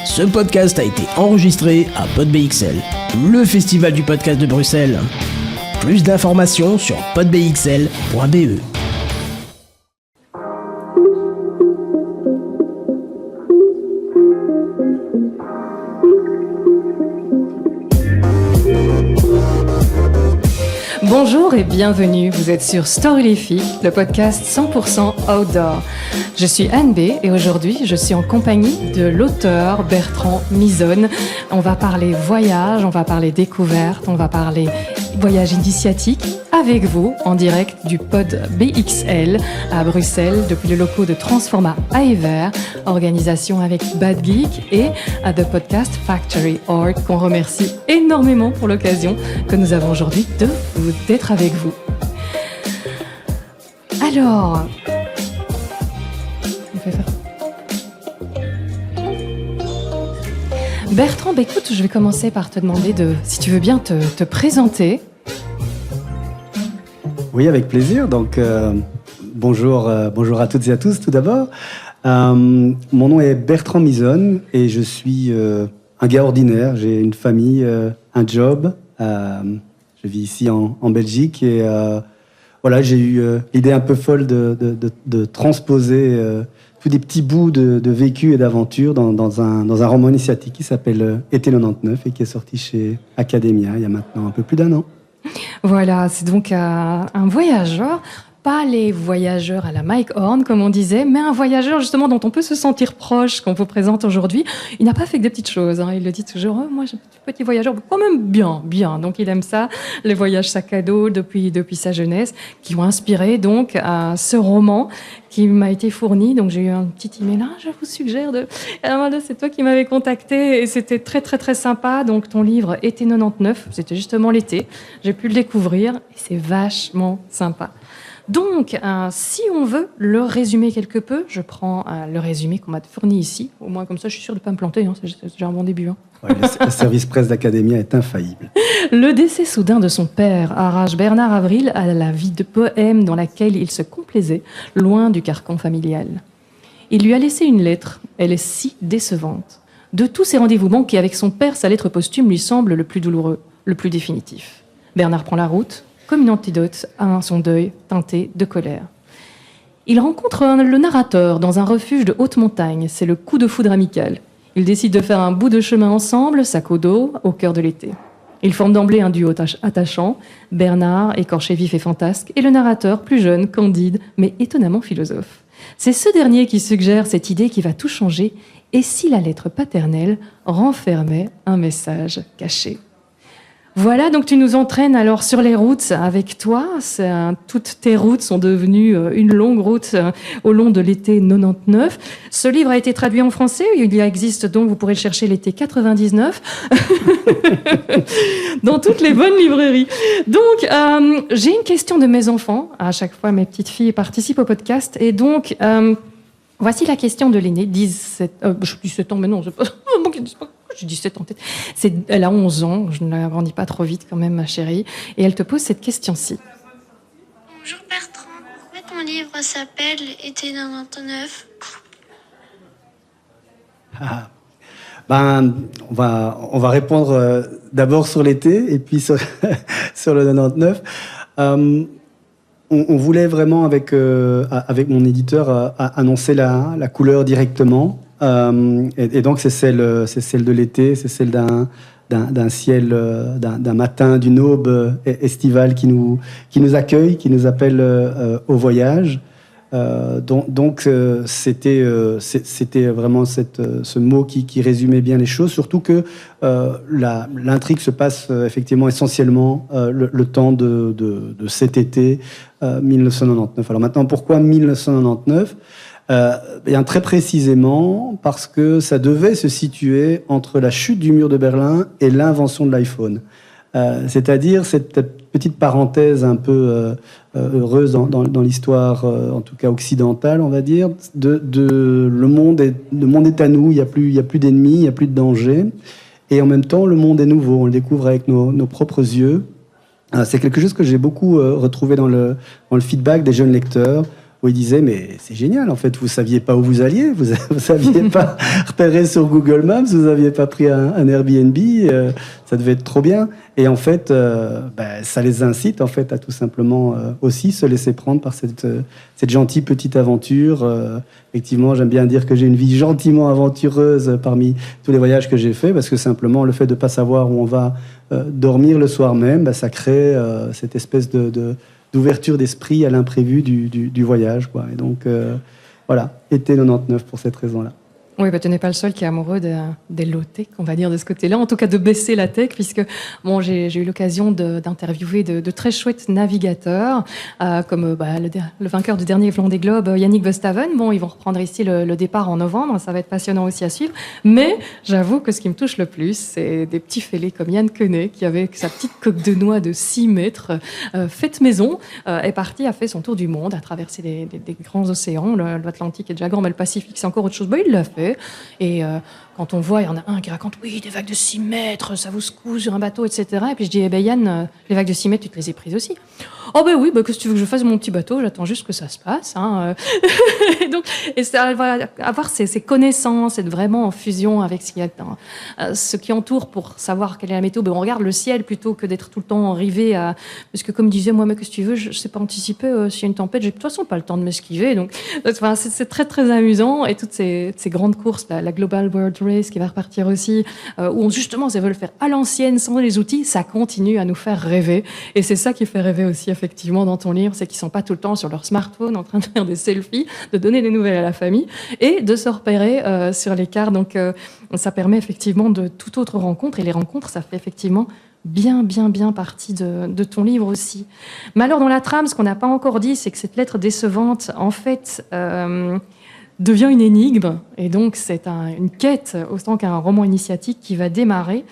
Ce podcast a été enregistré à PodBXL, le festival du podcast de Bruxelles. Plus d'informations sur podbxl.be. Bonjour et bienvenue, vous êtes sur Storylific, le podcast 100% outdoor. Je suis Anne B et aujourd'hui je suis en compagnie de l'auteur Bertrand Misonne. On va parler voyage, on va parler découverte, on va parler voyage initiatique avec vous en direct du Pod BXL à Bruxelles depuis les locaux de Transforma-Aévert, organisation avec Bad Geek et à The Podcast Factory Org qu'on remercie énormément pour l'occasion que nous avons aujourd'hui d'être avec vous. Alors, Bertrand, écoute, je vais commencer par te demander si tu veux bien te présenter. Oui, avec plaisir. Donc, bonjour à toutes et à tous tout d'abord. Mon nom est Bertrand Misonne et je suis un gars ordinaire. J'ai une famille, un job. Je vis ici en Belgique et voilà, j'ai eu l'idée un peu folle de transposer tous des petits bouts de vécu et d'aventure dans un roman initiatique qui s'appelle Été 99 et qui est sorti chez Academia il y a maintenant un peu plus d'un an. Voilà, c'est donc un voyageur, pas les voyageurs à la Mike Horn, comme on disait, mais un voyageur justement dont on peut se sentir proche, qu'on vous présente aujourd'hui. Il n'a pas fait que des petites choses, hein. Il le dit toujours, moi j'ai un petit voyageur, quand même bien. Donc il aime ça, les voyages sac à dos depuis sa jeunesse, qui ont inspiré donc ce roman qui m'a été fourni. Donc j'ai eu un petit email, je vous suggère alors là, c'est toi qui m'avais contacté et c'était très très très sympa. Donc ton livre Été 99, c'était justement l'été. J'ai pu le découvrir et c'est vachement sympa. Donc, si on veut le résumer quelque peu, je prends le résumé qu'on m'a fourni ici. Au moins, comme ça, je suis sûre de ne pas me planter. C'est déjà un bon début. Ouais, le service presse d'Academia est infaillible. Le décès soudain de son père arrache Bernard Avril à la vie de poème dans laquelle il se complaisait, loin du carcan familial. Il lui a laissé une lettre. Elle est si décevante. De tous ses rendez-vous manqués avec son père, sa lettre posthume lui semble le plus douloureux, le plus définitif. Bernard prend la route, comme une antidote à son deuil teinté de colère. Il rencontre le narrateur dans un refuge de haute montagne. C'est le coup de foudre amical. Ils décident de faire un bout de chemin ensemble, sac au dos, au cœur de l'été. Ils forment d'emblée un duo attachant. Bernard, écorché vif et fantasque, et le narrateur, plus jeune, candide, mais étonnamment philosophe. C'est ce dernier qui suggère cette idée qui va tout changer. Et si la lettre paternelle renfermait un message caché ? Voilà, donc tu nous entraînes alors sur les routes avec toi. Toutes tes routes sont devenues une longue route au long de l'été 99. Ce livre a été traduit en français. Il existe donc, vous pourrez le chercher l'été 99 dans toutes les bonnes librairies. Donc, j'ai une question de mes enfants. À chaque fois, mes petites filles participent au podcast. Et donc, voici la question de l'aînée, 17 ans, mais non, j'ai 17 ans. Elle a 11 ans, je ne la grandis pas trop vite quand même, ma chérie. Et elle te pose cette question-ci. Bonjour Bertrand, pourquoi ton livre s'appelle Été 99 ? On va répondre d'abord sur l'été et puis sur le 99. On voulait vraiment, avec mon éditeur, annoncer la couleur directement. Et donc, c'est celle de l'été, c'est celle d'un ciel, d'un matin, d'une aube estivale qui nous accueille, qui nous appelle au voyage. Donc, c'était vraiment ce mot qui résumait bien les choses, surtout que l'intrigue se passe effectivement essentiellement le temps de cet été 1999. Alors maintenant, pourquoi 1999 ? Bien très précisément parce que ça devait se situer entre la chute du mur de Berlin et l'invention de l'iPhone. C'est-à-dire cette petite parenthèse un peu heureuse dans l'histoire, en tout cas occidentale, on va dire, le monde est à nous, il y a plus d'ennemis, il n'y a plus de danger, et en même temps le monde est nouveau, on le découvre avec nos propres yeux. C'est quelque chose que j'ai beaucoup retrouvé dans le feedback des jeunes lecteurs, où il disait mais c'est génial, en fait, vous saviez pas où vous alliez, vous saviez pas repérer sur Google Maps, vous aviez pas pris un Airbnb, ça devait être trop bien. Et en fait, ça les incite en fait à tout simplement aussi se laisser prendre par cette gentille petite aventure. Effectivement, j'aime bien dire que j'ai une vie gentiment aventureuse parmi tous les voyages que j'ai faits, parce que simplement le fait de pas savoir où on va dormir le soir même, ça crée cette espèce d'ouverture d'esprit à l'imprévu du voyage, quoi. Et donc voilà, été 99 pour cette raison-là. Oui, tu n'es pas le seul qui est amoureux des low-tech, on va dire, de ce côté-là. En tout cas, de baisser la tech, puisque bon, j'ai eu l'occasion d'interviewer de très chouettes navigateurs, comme le vainqueur du dernier Vendée Globe, Yannick Bestaven. Bon, ils vont reprendre ici le départ en novembre, ça va être passionnant aussi à suivre. Mais j'avoue que ce qui me touche le plus, c'est des petits fêlés comme Yann Quenet, qui avec sa petite coque de noix de 6 mètres, faite maison, est parti, a fait son tour du monde, a traversé des grands océans. L'Atlantique est déjà grand, mais le Pacifique, c'est encore autre chose. Il l'a fait. Et quand on voit, il y en a un qui raconte oui, des vagues de 6 mètres, ça vous secoue sur un bateau, etc. Et puis je dis, Yann, les vagues de 6 mètres, tu te les as prises aussi. Oh oui, qu'est-ce que tu veux que je fasse de mon petit bateau, j'attends juste que ça se passe. Et ça va avoir ces connaissances, être vraiment en fusion avec ce qui entoure pour savoir quelle est la météo. On regarde le ciel plutôt que d'être tout le temps rivé à... Parce que comme disait moi, mais qu'est-ce que tu veux, je ne sais pas anticiper s'il y a une tempête, j'ai de toute façon pas le temps de m'esquiver. Donc c'est très très amusant. Et toutes ces grandes courses, la Global World Race qui va repartir aussi, où justement ils veulent faire à l'ancienne sans les outils, ça continue à nous faire rêver. Et c'est ça qui fait rêver aussi effectivement dans ton livre, c'est qu'ils ne sont pas tout le temps sur leur smartphone en train de faire des selfies, de donner des nouvelles à la famille et de se repérer sur l'écart. Donc ça permet effectivement de toute autre rencontre, et les rencontres, ça fait effectivement bien partie de ton livre aussi. Mais alors dans la trame, ce qu'on n'a pas encore dit, c'est que cette lettre décevante, en fait, devient une énigme, et donc c'est une quête autant qu'un roman initiatique qui va démarrer,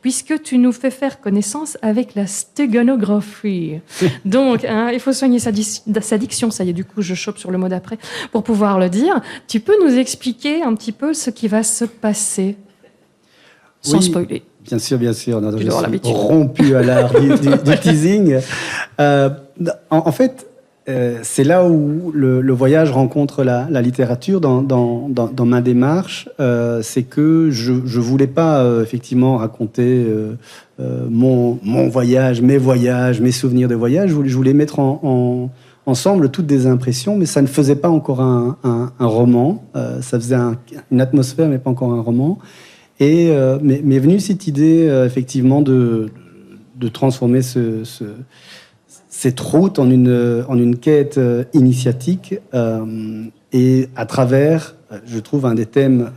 puisque tu nous fais faire connaissance avec la stégonographie. Donc, il faut soigner sa diction, ça y est, du coup, je chope sur le mot d'après, pour pouvoir le dire. Tu peux nous expliquer un petit peu ce qui va se passer, sans spoiler? Bien sûr. Non, je suis rompu à l'art du teasing. En fait, c'est là où le voyage rencontre la littérature dans ma démarche. C'est que je voulais pas effectivement raconter mon voyage, mes souvenirs de voyage. Je voulais mettre ensemble toutes des impressions, mais ça ne faisait pas encore un roman. Ça faisait une atmosphère, mais pas encore un roman. Et m'est venue cette idée effectivement de transformer cette route en une quête initiatique, et à travers, je trouve, un des thèmes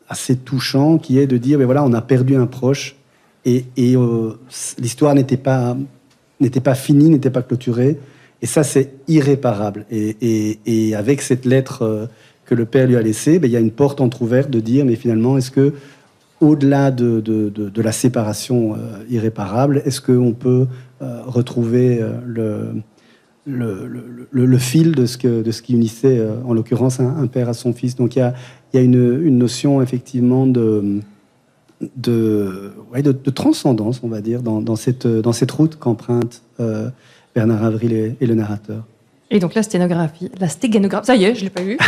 assez touchants, qui est de dire, voilà, on a perdu un proche, et l'histoire n'était pas finie, n'était pas clôturée, et ça, c'est irréparable. Et avec cette lettre que le père lui a laissée, il y a une porte entrouverte de dire, mais finalement, est-ce que, au-delà de la séparation irréparable, est-ce qu'on peut retrouver le fil de ce qui unissait, en l'occurrence, un père à son fils? Donc il y a une notion effectivement de transcendance, on va dire, dans cette route qu'empruntent Bernard Avril et le narrateur. Et donc la sténographie, ça y est, je l'ai pas eu.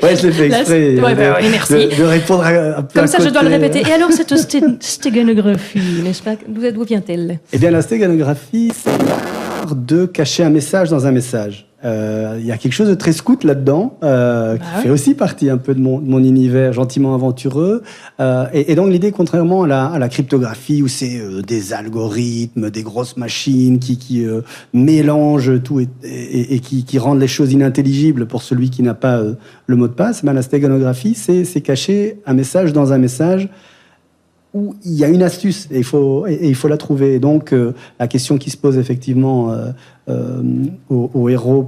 Ouais, je l'ai fait exprès. Oui, merci. De répondre un peu. Comme ça, je dois le répéter. Et alors cette sténographie, n'est-ce pas? D'où vient-elle? Eh bien, la sténographie, c'est l'art de cacher un message dans un message. Il y a quelque chose de très scout là-dedans, qui fait aussi partie un peu de mon univers gentiment aventureux. Et donc l'idée, contrairement à la cryptographie, où c'est des algorithmes, des grosses machines qui mélangent tout et qui rendent les choses inintelligibles pour celui qui n'a pas le mot de passe, la stégonographie, c'est cacher un message dans un message, où il y a une astuce et il faut la trouver. Et donc la question qui se pose effectivement au héros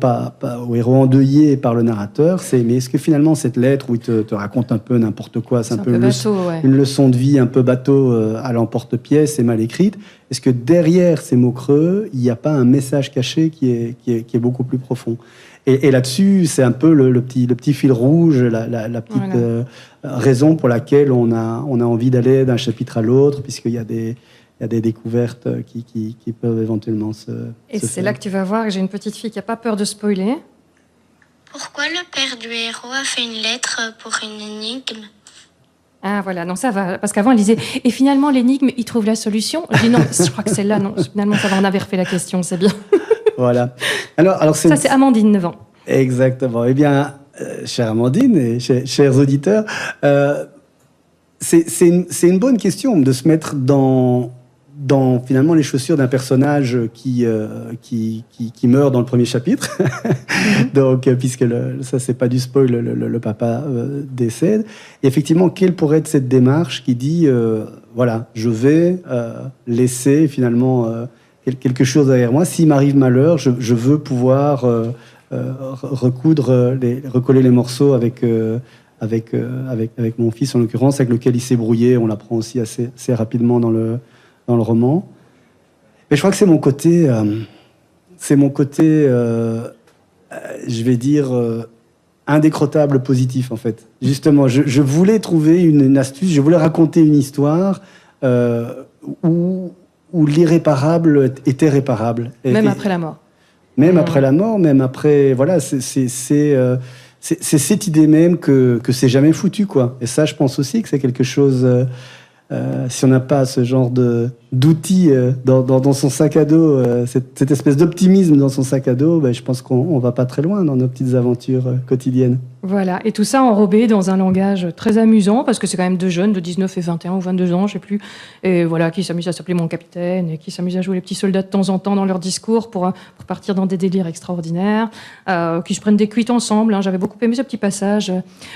endeuillé par le narrateur, c'est mais est-ce que finalement cette lettre où il te raconte un peu n'importe quoi, c'est un peu une leçon de vie un peu bateau à l'emporte-pièce et mal écrite, est-ce que derrière ces mots creux il n'y a pas un message caché qui est beaucoup plus profond? Et là-dessus, c'est un peu le petit fil rouge, la petite raison pour laquelle on a envie d'aller d'un chapitre à l'autre, puisqu'il y a des découvertes qui peuvent éventuellement se Et c'est faire. là que tu vas voir que j'ai une petite fille qui n'a pas peur de spoiler. Pourquoi le père du héros a fait une lettre pour une énigme? Ah voilà, non ça va, parce qu'avant elle disait « Et finalement l'énigme, il trouve la solution ?» Je dis « Non, je crois que celle-là, non, finalement ça va, on avait refait la question, c'est bien. » Voilà. Alors Ça c'est Amandine, 9 ans. Exactement. Eh bien, chère Amandine et chers auditeurs, c'est une bonne question de se mettre dans finalement les chaussures d'un personnage qui meurt dans le premier chapitre. Donc, puisque ça c'est pas du spoil, le papa décède. Et effectivement, quelle pourrait être cette démarche qui dit voilà, je vais laisser finalement quelque chose derrière moi. S'il m'arrive malheur, je veux pouvoir recoller les morceaux avec mon fils en l'occurrence, avec lequel il s'est brouillé. On l'apprend aussi assez rapidement dans le roman. Mais je crois que c'est mon côté, je vais dire, indécrottable positif, en fait. Justement, je voulais trouver une astuce, je voulais raconter une histoire où l'irréparable était réparable. Même après la mort. Même après la mort, même après... Voilà, c'est cette idée même que c'est jamais foutu, quoi. Et ça, je pense aussi que c'est quelque chose... si on n'a pas ce genre d'outils dans son sac à dos, cette espèce d'optimisme dans son sac à dos, je pense qu'on va pas très loin dans nos petites aventures quotidiennes. Voilà, et tout ça enrobé dans un langage très amusant, parce que c'est quand même deux jeunes de 19 et 21 ou 22 ans, je sais plus, et voilà, qui s'amusent à s'appeler mon capitaine, et qui s'amusent à jouer les petits soldats de temps en temps dans leur discours pour partir dans des délires extraordinaires, qui se prennent des cuites ensemble. J'avais beaucoup aimé ce petit passage.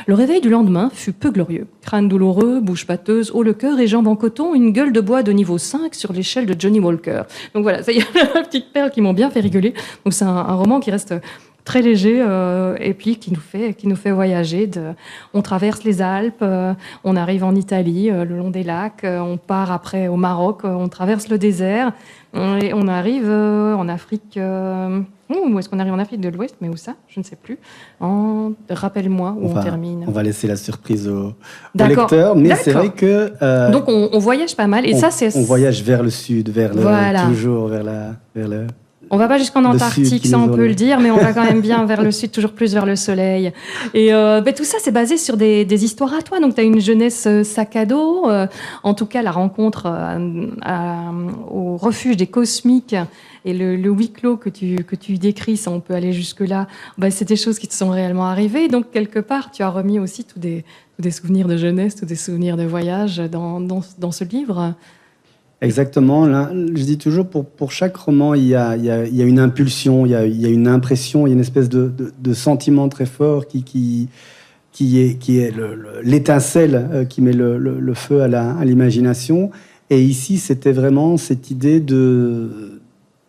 Le réveil du lendemain fut peu glorieux. Crâne douloureux, bouche pâteuse, haut le cœur et jambes en coton, une gueule de bois de niveau 5 sur l'échelle de Johnny Walker. Donc voilà, ça y est, la petite perle qui m'ont bien fait rigoler. Donc c'est un roman qui reste très léger et puis qui nous fait voyager. On traverse les Alpes, on arrive en Italie, le long des lacs, on part après au Maroc, on traverse le désert et on arrive en Afrique. Où est-ce qu'on arrive en Afrique de l'Ouest? Mais où ça? Je ne sais plus. Rappelle-moi où on termine. On va laisser la surprise au lecteur, mais c'est vrai que... Donc on voyage pas mal, et on voyage vers le sud, toujours vers le... On va pas jusqu'en Antarctique, ça on peut le dire, mais on va quand même bien vers le sud, toujours plus vers le soleil. Et tout ça, c'est basé sur des histoires à toi. Donc tu as une jeunesse sac à dos, en tout cas la rencontre au refuge des cosmiques et le huis clos que tu décris, ça on peut aller jusque-là, c'est des choses qui te sont réellement arrivées. Donc quelque part, tu as remis aussi tous des souvenirs de jeunesse, tous des souvenirs de voyage dans ce livre. Exactement. Là, je dis toujours, pour chaque roman, il y a une impulsion, il y a une impression, il y a une espèce de sentiment très fort qui est l'étincelle qui met le feu à l'imagination. Et ici, c'était vraiment cette idée de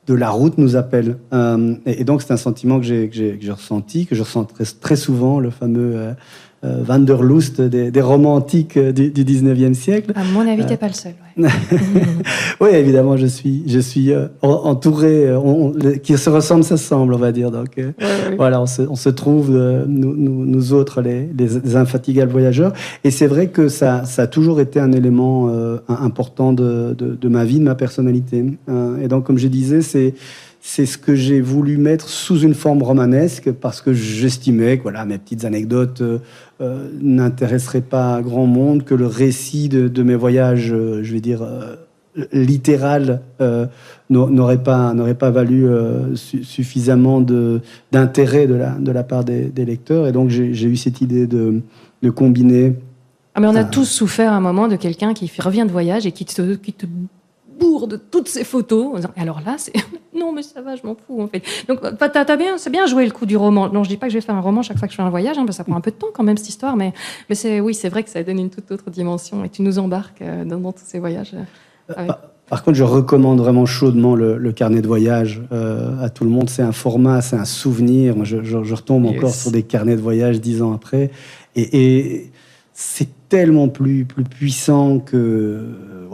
la route nous appelle. Et donc, c'est un sentiment que j'ai ressenti, que je ressens très souvent, le fameux Wanderlust des romans antiques du 19e siècle. À mon avis, t'es pas le seul. Ouais. Oui, évidemment, je suis entouré, qui se ressemble, ça se semble, on va dire. Donc, voilà, on se trouve, nous autres, les infatigables voyageurs. Et c'est vrai que ça a toujours été un élément important de ma vie, de ma personnalité. Et donc, comme je disais, c'est ce que j'ai voulu mettre sous une forme romanesque parce que j'estimais que mes petites anecdotes n'intéresseraient pas grand monde, que le récit de mes voyages, je vais dire, littéral, n'aurait pas valu suffisamment d'intérêt de la part des lecteurs. Et donc j'ai eu cette idée de combiner. Mais on a tous souffert à un moment de quelqu'un qui revient de voyage et qui te bourre de toutes ces photos. Alors là, c'est non, mais ça va, je m'en fous en fait. Donc, c'est bien joué le coup du roman. Non, je dis pas que je vais faire un roman chaque fois que je fais un voyage, parce que ça prend un peu de temps quand même cette histoire, mais c'est vrai que ça donne une toute autre dimension et tu nous embarques dans tous ces voyages. Par contre, je recommande vraiment chaudement le carnet de voyage à tout le monde. C'est un format, c'est un souvenir. Moi, je retombe encore sur des carnets de voyage 10 ans après, et c'est tellement plus puissant que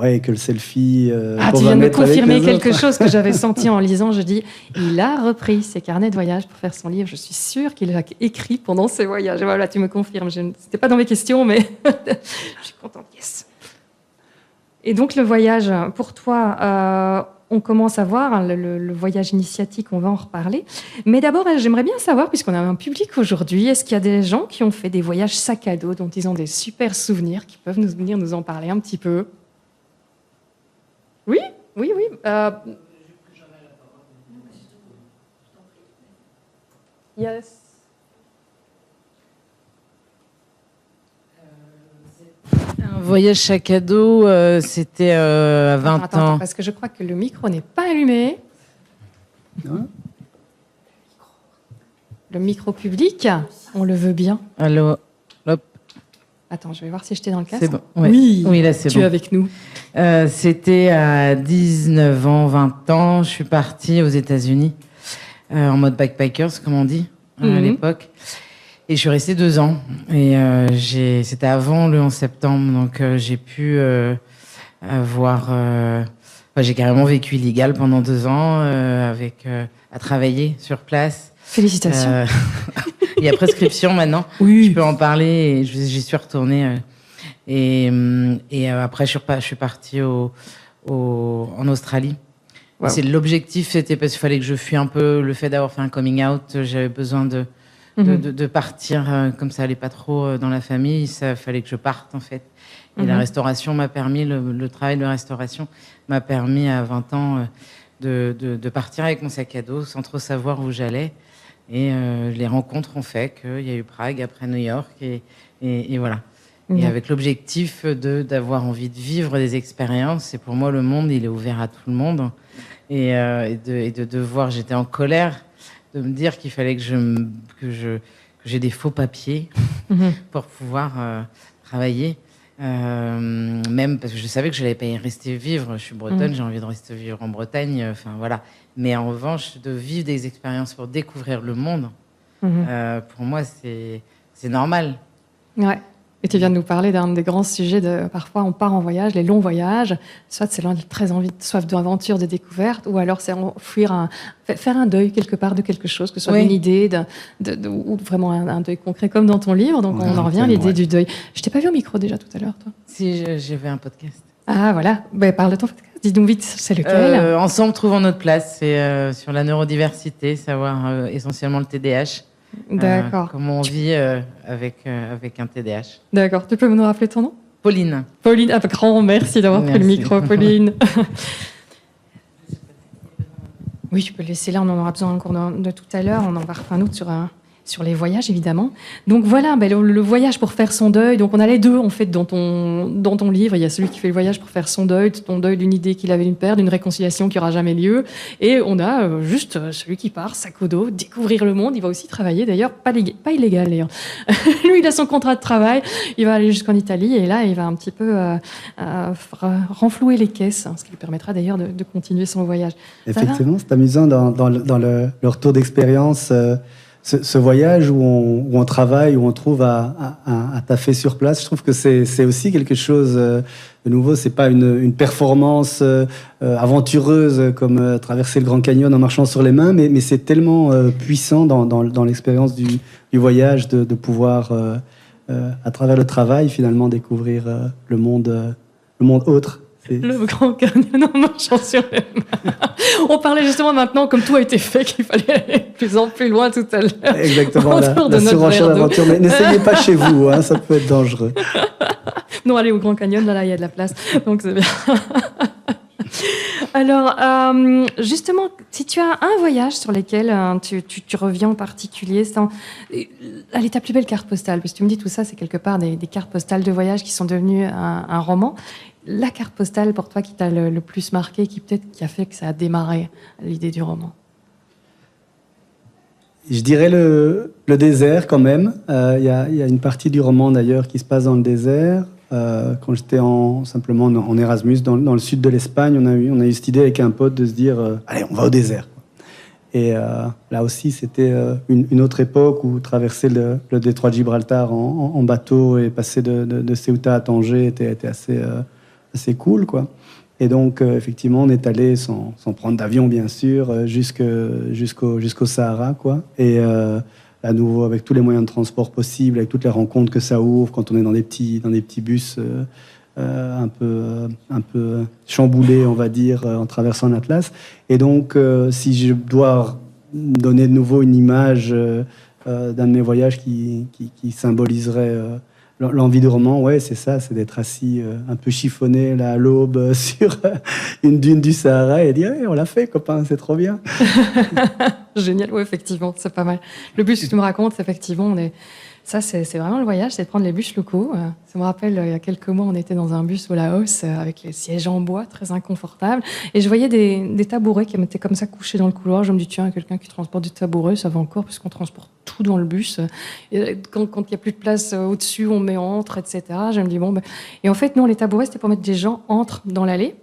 le selfie. Tu viens de me confirmer quelque chose que j'avais senti en lisant. Je dis, il a repris ses carnets de voyage pour faire son livre. Je suis sûre qu'il l'a écrit pendant ses voyages. Et voilà, tu me confirmes. C'était pas dans mes questions, mais je suis contente. Yes. Et donc le voyage, pour toi, on commence à voir hein, le voyage initiatique, on va en reparler. Mais d'abord, j'aimerais bien savoir, puisqu'on a un public aujourd'hui, est-ce qu'il y a des gens qui ont fait des voyages sac à dos, dont ils ont des super souvenirs, qui peuvent venir nous en parler un petit peu? Oui, oui, oui. Yes. Un voyage sac à dos, c'était à 20 Attends, ans. parce que je crois que le micro n'est pas allumé. Non. Le micro public, on le veut bien. Allô, hop, Attends, je vais voir si j'étais dans le casque. c'est bon. Ouais. Oui, Oui, là, c'est tu bon. es avec nous. C'était à 19 ans, 20 ans. Je suis partie aux États-Unis en mode backpackers, comme on dit à Mhm. l'époque. Et je suis restée 2 ans. Et c'était avant le 11 septembre, donc j'ai pu avoir. J'ai carrément vécu illégal pendant 2 ans, à travailler sur place. Félicitations. Il y a prescription maintenant. Oui. Je peux en parler et j'y suis retournée. Après, je suis partie en Australie. Wow. C'est l'objectif, c'était parce qu'il fallait que je fuis un peu le fait d'avoir fait un coming out. J'avais besoin de partir, comme ça allait pas trop dans la famille. Ça fallait que je parte en fait. Et la restauration m'a permis, le travail de restauration m'a permis à 20 ans de partir avec mon sac à dos sans trop savoir où j'allais. Et les rencontres ont fait qu'il y a eu Prague, après New York, et voilà. Et avec l'objectif d'avoir envie de vivre des expériences. Et pour moi, le monde, il est ouvert à tout le monde. Et de voir, j'étais en colère de me dire qu'il fallait que j'ai des faux papiers pour pouvoir travailler. Même parce que je savais que je n'allais pas y rester vivre. Je suis bretonne, j'ai envie de rester vivre en Bretagne. Enfin, voilà. Mais en revanche, de vivre des expériences pour découvrir le monde, pour moi, c'est normal. Ouais. Et tu viens de nous parler d'un des grands sujets de parfois on part en voyage, les longs voyages, soit c'est très envie, soif d'aventure, de découverte, ou alors c'est faire un deuil quelque part de quelque chose, que ce soit Oui. une idée ou vraiment un deuil concret comme dans ton livre. Donc on en revient à l'idée du deuil. Je t'ai pas vu au micro déjà tout à l'heure, toi. Si j'ai fait un podcast. Ah voilà, parle de ton podcast. Dis donc vite, c'est lequel? Ensemble, trouvons notre place. C'est sur la neurodiversité, savoir essentiellement le TDAH. D'accord. Comment on vit avec un TDAH. D'accord. Tu peux nous rappeler ton nom? Pauline. Pauline, grand merci d'avoir pris le Merci. micro, Pauline. Oui, tu peux le laisser là, on en aura besoin encore de tout à l'heure. On en va refaire un autre sur les voyages, évidemment. Donc voilà, le voyage pour faire son deuil. Donc on a les deux, en fait, dans ton livre. Il y a celui qui fait le voyage pour faire son deuil d'une idée qu'il avait d'une perte, d'une réconciliation qui n'aura jamais lieu. Et on a juste celui qui part, sac au dos, découvrir le monde. Il va aussi travailler, d'ailleurs, pas illégal, d'ailleurs. Lui, il a son contrat de travail. Il va aller jusqu'en Italie et là, il va un petit peu renflouer les caisses, ce qui lui permettra d'ailleurs de continuer son voyage. Effectivement, c'est amusant dans le retour d'expérience, ce voyage où on travaille, où on trouve à taffer sur place. Je trouve que c'est aussi quelque chose de nouveau. C'est pas une performance aventureuse comme traverser le Grand Canyon en marchant sur les mains, mais c'est tellement puissant dans l'expérience du voyage de pouvoir, à travers le travail, finalement découvrir le monde autre. Le Grand Canyon en marchant sur les mains. On parlait justement maintenant, comme tout a été fait, qu'il fallait aller de plus en plus loin tout à l'heure. Exactement, Autour de la notre surenchère verre d'eau. d'aventure. Mais n'essayez pas chez vous, hein, ça peut être dangereux. Non, aller au Grand Canyon, là, il y a de la place. Donc, c'est bien. Alors, justement, si tu as un voyage sur lequel tu reviens en particulier, allez, ta plus belle carte postale, parce que tu me dis tout ça, c'est quelque part des cartes postales de voyage qui sont devenues un roman. La carte postale pour toi qui t'a le plus marqué, qui a fait que ça a démarré l'idée du roman? Je dirais le désert quand même. Il y a une partie du roman d'ailleurs qui se passe dans le désert. Quand j'étais simplement en Erasmus dans le sud de l'Espagne, on a eu cette idée avec un pote de se dire allez, on va au désert. Et là aussi, c'était une autre époque où traverser le détroit de Gibraltar en bateau et passer de Ceuta à Tanger était assez cool, quoi. Et donc, effectivement, on est allé sans prendre d'avion, bien sûr, jusqu'au Sahara, quoi. Et à nouveau, avec tous les moyens de transport possibles, avec toutes les rencontres que ça ouvre, quand on est dans des petits bus un peu chamboulé, on va dire, en traversant l'Atlas. Et donc, si je dois donner de nouveau une image d'un de mes voyages qui symboliserait l'envie du roman, ouais, c'est ça, c'est d'être assis un peu chiffonné là, à l'aube sur une dune du Sahara et dire hey, on l'a fait, copain, c'est trop bien. Génial, oui, effectivement, c'est pas mal. Le bus que tu me racontes, effectivement, ça, c'est vraiment le voyage, c'est de prendre les bus locaux. Ça me rappelle, il y a quelques mois, on était dans un bus au Laos avec les sièges en bois, très inconfortables. Et je voyais des tabourets qui étaient comme ça couchés dans le couloir. Je me dis, tiens, quelqu'un qui transporte du tabouret, ça va encore, puisqu'on transporte tout dans le bus. Et quand il n'y a plus de place au-dessus, on met entre, etc. Je me dis, bon, ben... Et en fait, non, les tabourets, c'était pour mettre des gens entre dans l'allée.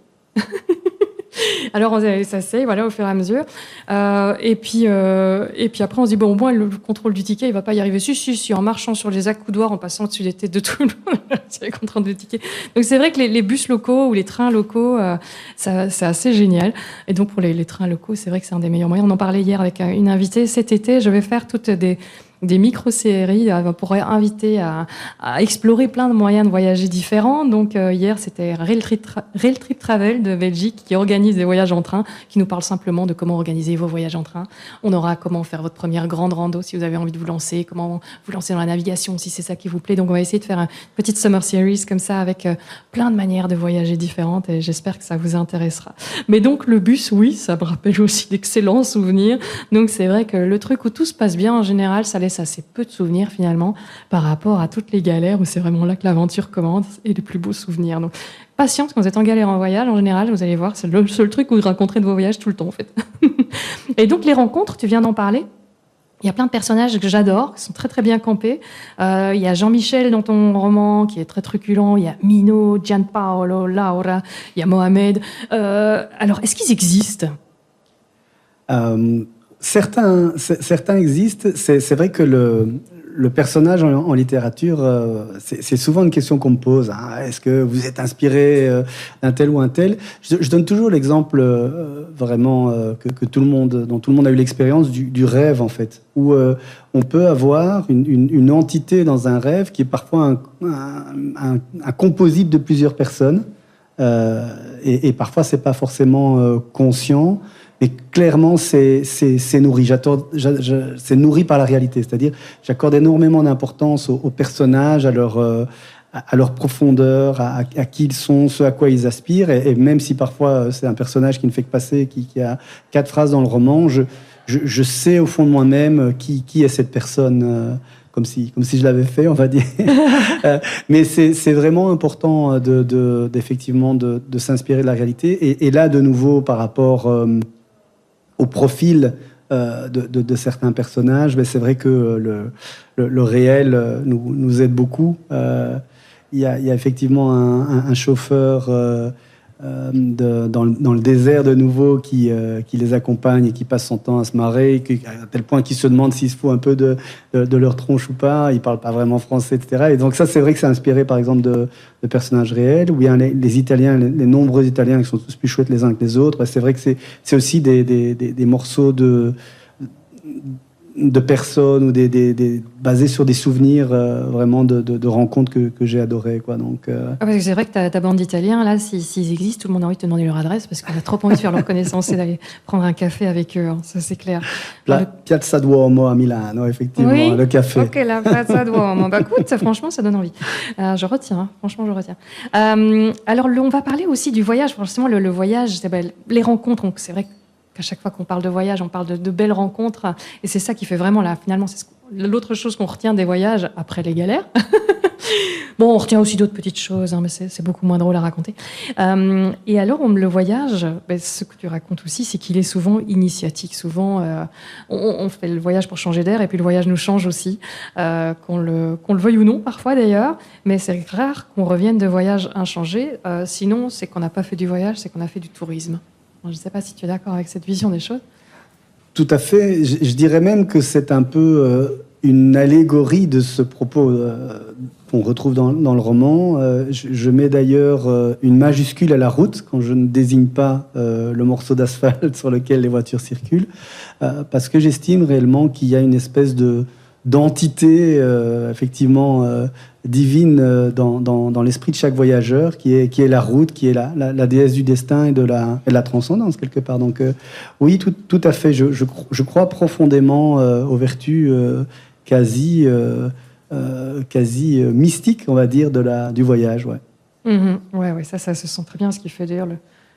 Alors on s'assied, voilà, au fur et à mesure. Et puis après on se dit bon, au moins le contrôle du ticket, il va pas y arriver. Si, en marchant sur les accoudoirs, en passant au-dessus des têtes de tout le monde, c'est le contrôle du ticket. Donc c'est vrai que les bus locaux ou les trains locaux, c'est assez génial. Et donc pour les trains locaux, c'est vrai que c'est un des meilleurs moyens. On en parlait hier avec une invitée. Cet été, je vais faire toutes des micro-séries pour inviter à explorer plein de moyens de voyager différents. Donc hier, c'était Rail Trip Travel de Belgique qui organise des voyages en train, qui nous parle simplement de comment organiser vos voyages en train. On aura comment faire votre première grande rando si vous avez envie de vous lancer, comment vous lancer dans la navigation si c'est ça qui vous plaît. Donc on va essayer de faire une petite summer series comme ça avec plein de manières de voyager différentes et j'espère que ça vous intéressera. Mais donc le bus, oui, ça me rappelle aussi d'excellents souvenirs. Donc c'est vrai que le truc où tout se passe bien en général, ça laisse assez peu de souvenirs finalement par rapport à toutes les galères où c'est vraiment là que l'aventure commence et les plus beaux souvenirs. Donc patience, quand vous êtes en galère en voyage, en général, vous allez voir, c'est le seul truc où vous rencontrez de vos voyages tout le temps en fait. Et donc les rencontres, tu viens d'en parler. Il y a plein de personnages que j'adore, qui sont très très bien campés. Il y a Jean-Michel dans ton roman, qui est très truculent. Il y a Mino, Gianpaolo, Laura, il y a Mohamed. Alors, est-ce qu'ils existent ? Certains existent. C'est vrai que le personnage en littérature, c'est souvent une question qu'on me pose. Hein. Est-ce que vous êtes inspiré d'un tel ou un tel ? Je donne toujours l'exemple vraiment que dont tout le monde a eu l'expérience du rêve, en fait, où on peut avoir une entité dans un rêve qui est parfois un composite de plusieurs personnes. Et parfois, c'est pas forcément conscient. Mais clairement, c'est nourri. C'est nourri par la réalité. C'est-à-dire, j'accorde énormément d'importance aux personnages, à leur profondeur, à qui ils sont, ce à quoi ils aspirent. Et même si parfois c'est un personnage qui ne fait que passer, qui a 4 phrases dans le roman, je sais au fond de moi-même qui est cette personne. Comme si je l'avais fait, on va dire. Mais c'est vraiment important effectivement de s'inspirer de la réalité. Et là, de nouveau, par rapport au profil de certains personnages, mais c'est vrai que le réel nous aide beaucoup. Il y a effectivement un chauffeur dans le désert de nouveau qui les accompagne et qui passe son temps à se marrer, à tel point qu'il se demande s'il se fout un peu de leur tronche ou pas. Il parle pas vraiment français, etc. Et donc ça, c'est vrai que c'est inspiré par exemple de personnages réels, où il y a les Italiens, les nombreux Italiens qui sont tous plus chouettes les uns que les autres. C'est vrai que c'est aussi des morceaux de personnes ou basés sur des souvenirs vraiment de rencontres que j'ai adorées, quoi. Donc parce que c'est vrai que ta bande d'Italiens là, s'ils existent, tout le monde a envie de te demander leur adresse parce qu'on a trop envie de faire leur connaissance et d'aller prendre un café avec eux, hein. Ça c'est clair. Piazza Duomo à Milano, effectivement, oui, le café. Ok, la Piazza Duomo. Bah écoute, franchement, ça donne envie. Je retiens, hein. Franchement, je retiens. Alors, on va parler aussi du voyage. Forcément, le voyage, les rencontres. Donc, c'est vrai qu'à chaque fois qu'on parle de voyage, on parle de belles rencontres. Et c'est ça qui fait vraiment, là, finalement, c'est l'autre chose qu'on retient des voyages après les galères. Bon, on retient aussi d'autres petites choses, hein, mais c'est beaucoup moins drôle à raconter. Et alors, le voyage, ce que tu racontes aussi, c'est qu'il est souvent initiatique. Souvent, on fait le voyage pour changer d'air, et puis le voyage nous change aussi, qu'on le veuille ou non, parfois d'ailleurs. Mais c'est rare qu'on revienne de voyage inchangé. Sinon, c'est qu'on n'a pas fait du voyage, c'est qu'on a fait du tourisme. Je ne sais pas si tu es d'accord avec cette vision des choses. Tout à fait. Je dirais même que c'est un peu une allégorie de ce propos qu'on retrouve dans le roman. Je mets d'ailleurs une majuscule à la route quand je ne désigne pas le morceau d'asphalte sur lequel les voitures circulent, parce que j'estime réellement qu'il y a une espèce de d'entité effectivement divine dans l'esprit de chaque voyageur, qui est la route, qui est la déesse du destin et de la transcendance quelque part. Donc oui, tout à fait. Je crois profondément aux vertus quasi mystiques, on va dire, du voyage. Ouais. Ouais, ça se sent très bien, ce qui fait d'ailleurs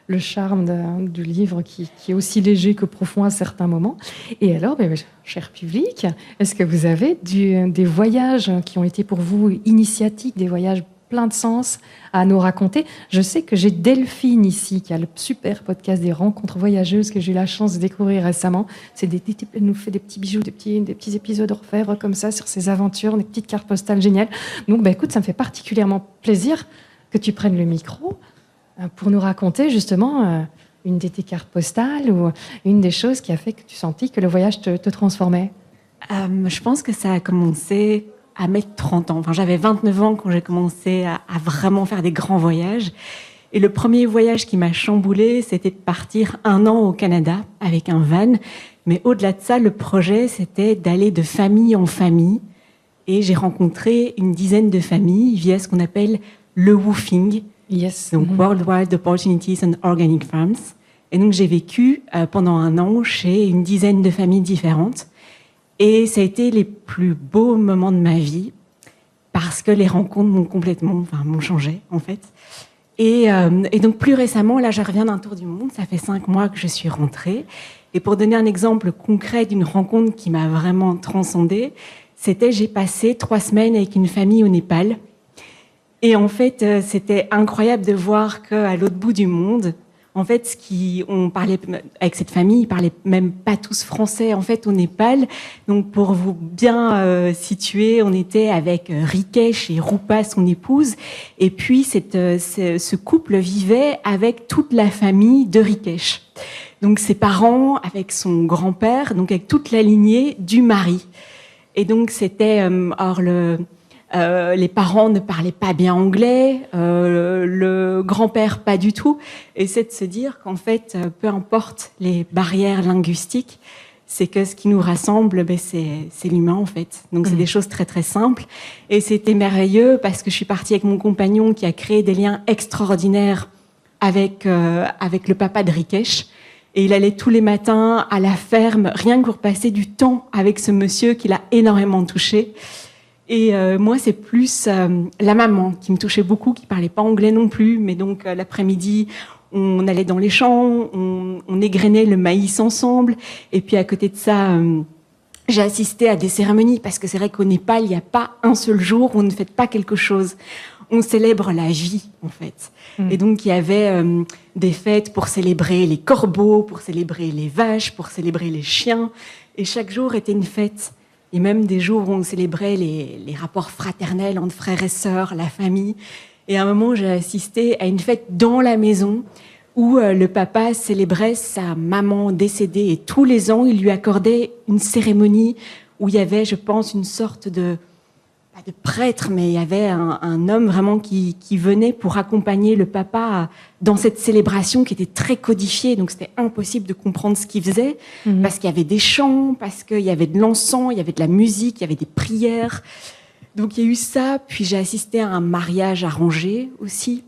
le charme du livre qui est aussi léger que profond à certains moments. Et alors, cher public, est-ce que vous avez des voyages qui ont été pour vous initiatiques, des voyages pleins de sens à nous raconter? Je sais que j'ai Delphine ici, qui a le super podcast des rencontres voyageuses que j'ai eu la chance de découvrir récemment. Elle nous fait des petits bijoux, des petits épisodes orfèvres comme ça sur ses aventures, des petites cartes postales géniales. Donc, écoute, ça me fait particulièrement plaisir que tu prennes le micro pour nous raconter justement une de tes cartes postales ou une des choses qui a fait que tu sentis que le voyage te transformait. Je pense que ça a commencé à mes 30 ans. Enfin, j'avais 29 ans quand j'ai commencé à vraiment faire des grands voyages. Et le premier voyage qui m'a chamboulée, c'était de partir 1 an au Canada avec un van. Mais au-delà de ça, le projet, c'était d'aller de famille en famille. Et j'ai rencontré une dizaine de familles via ce qu'on appelle le woofing. Yes. Donc, Worldwide Opportunities and Organic Farms. Et donc, j'ai vécu pendant 1 an chez une dizaine de familles différentes. Et ça a été les plus beaux moments de ma vie parce que les rencontres m'ont changé, en fait. Et donc, plus récemment, là, je reviens d'un tour du monde. Ça fait 5 mois que je suis rentrée. Et pour donner un exemple concret d'une rencontre qui m'a vraiment transcendée, j'ai passé 3 semaines avec une famille au Népal. Et en fait, c'était incroyable de voir qu'à l'autre bout du monde, en fait, on parlait avec cette famille, ils parlaient même pas tous français, en fait, au Népal. Donc, pour vous bien situer, on était avec Rikesh et Rupa, son épouse. Et puis, ce couple vivait avec toute la famille de Rikesh. Donc, ses parents, avec son grand-père, donc avec toute la lignée du mari. Et donc, c'était... les parents ne parlaient pas bien anglais, le grand-père pas du tout. Et c'est de se dire qu'en fait, peu importe les barrières linguistiques, c'est que ce qui nous rassemble, c'est l'humain en fait. Donc c'est des choses très très simples. Et c'était merveilleux parce que je suis partie avec mon compagnon qui a créé des liens extraordinaires avec le papa de Rikesh. Et il allait tous les matins à la ferme, rien que pour passer du temps avec ce monsieur qui l'a énormément touché. Et moi, c'est plus la maman qui me touchait beaucoup, qui parlait pas anglais non plus. Mais donc, l'après-midi, on allait dans les champs, on égrenait le maïs ensemble. Et puis, à côté de ça, j'ai assisté à des cérémonies. Parce que c'est vrai qu'au Népal, il n'y a pas un seul jour où on ne fait pas quelque chose. On célèbre la vie, en fait. Et donc, il y avait des fêtes pour célébrer les corbeaux, pour célébrer les vaches, pour célébrer les chiens. Et chaque jour était une fête. Et même des jours où on célébrait les rapports fraternels entre frères et sœurs, la famille. Et à un moment, j'ai assisté à une fête dans la maison où le papa célébrait sa maman décédée. Et tous les ans, il lui accordait une cérémonie où il y avait, je pense, une sorte pas de prêtre, mais il y avait un homme vraiment qui venait pour accompagner le papa dans cette célébration qui était très codifiée. Donc, c'était impossible de comprendre ce qu'il faisait parce qu'il y avait des chants, parce qu'il y avait de l'encens, il y avait de la musique, il y avait des prières. Donc, il y a eu ça. Puis, j'ai assisté à un mariage arrangé aussi.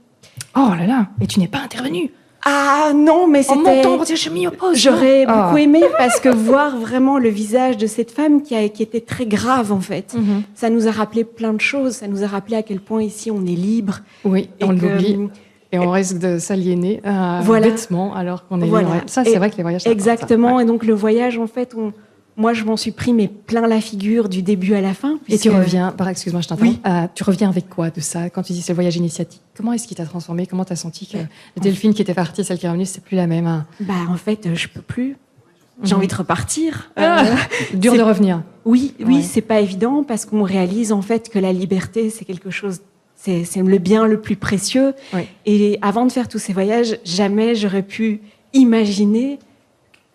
Oh là là, et tu n'es pas intervenue? Ah non, mais c'était... En montant, je m'y oppose. J'aurais beaucoup aimé parce que voir vraiment le visage de cette femme qui était très grave en fait. Ça nous a rappelé plein de choses. Ça nous a rappelé à quel point ici on est libre. Oui, et on l'oublie. Et on risque de s'aliéner bêtement alors qu'on est libre. Ça, c'est vrai que les voyages... Exactement. Et donc le voyage, en fait, moi, je m'en suis pris plein la figure du début à la fin. Et tu reviens, excuse-moi, je t'entends. Oui. Tu reviens avec quoi de ça quand tu dis ce voyage initiatique? Comment est-ce qu'il t'a transformé? Comment t'as senti que Delphine qui était partie, celle qui est revenue, c'est plus la même? En fait, je peux plus. J'ai envie de repartir. Dur de revenir. Oui, c'est pas évident parce qu'on réalise en fait que la liberté, c'est quelque chose. C'est le bien le plus précieux. Oui. Et avant de faire tous ces voyages, jamais j'aurais pu imaginer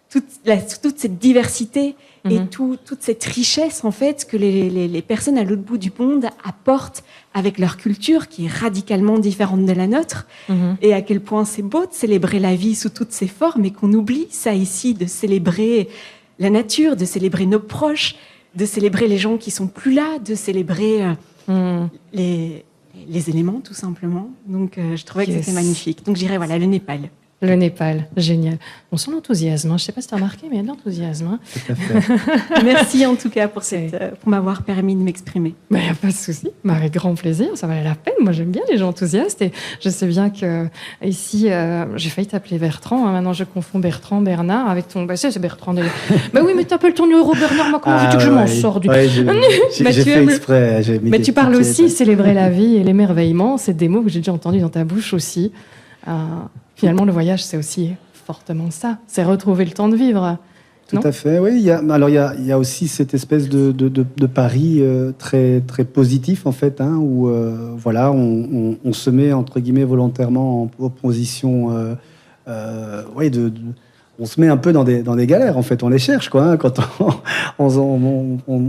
toute cette diversité et toute cette richesse en fait que les personnes à l'autre bout du monde apportent avec leur culture qui est radicalement différente de la nôtre et à quel point c'est beau de célébrer la vie sous toutes ses formes et qu'on oublie ça ici, de célébrer la nature, de célébrer nos proches, de célébrer les gens qui sont plus là, de célébrer les éléments, tout simplement. Donc, je trouvais que c'était magnifique. Donc, j'irais, le Népal. Le Népal, génial. On sent l'enthousiasme. Je ne sais pas si tu as remarqué, mais il y a de l'enthousiasme. Tout à fait. Merci en tout cas pour m'avoir permis de m'exprimer. Il n'y a pas de souci. Avec grand plaisir. Ça valait la peine. Moi, j'aime bien les gens enthousiastes. Et je sais bien que ici, j'ai failli t'appeler Bertrand. Maintenant, je confonds Bertrand, Bernard avec ton. C'est Bertrand. Oui, mais t'appelles ton numéro Bernard. Moi, comment veux-tu que je m'en sors du... J'ai fait exprès. Mais tu parles aussi célébrer la vie et l'émerveillement. C'est des mots que j'ai déjà entendus dans ta bouche aussi. Finalement, le voyage, c'est aussi fortement ça. C'est retrouver le temps de vivre. Tout à fait, oui. Il y a aussi cette espèce de pari très, très positif, en fait, où on se met, entre guillemets, volontairement en opposition. On se met un peu dans des galères, en fait. On les cherche, quoi. Quand on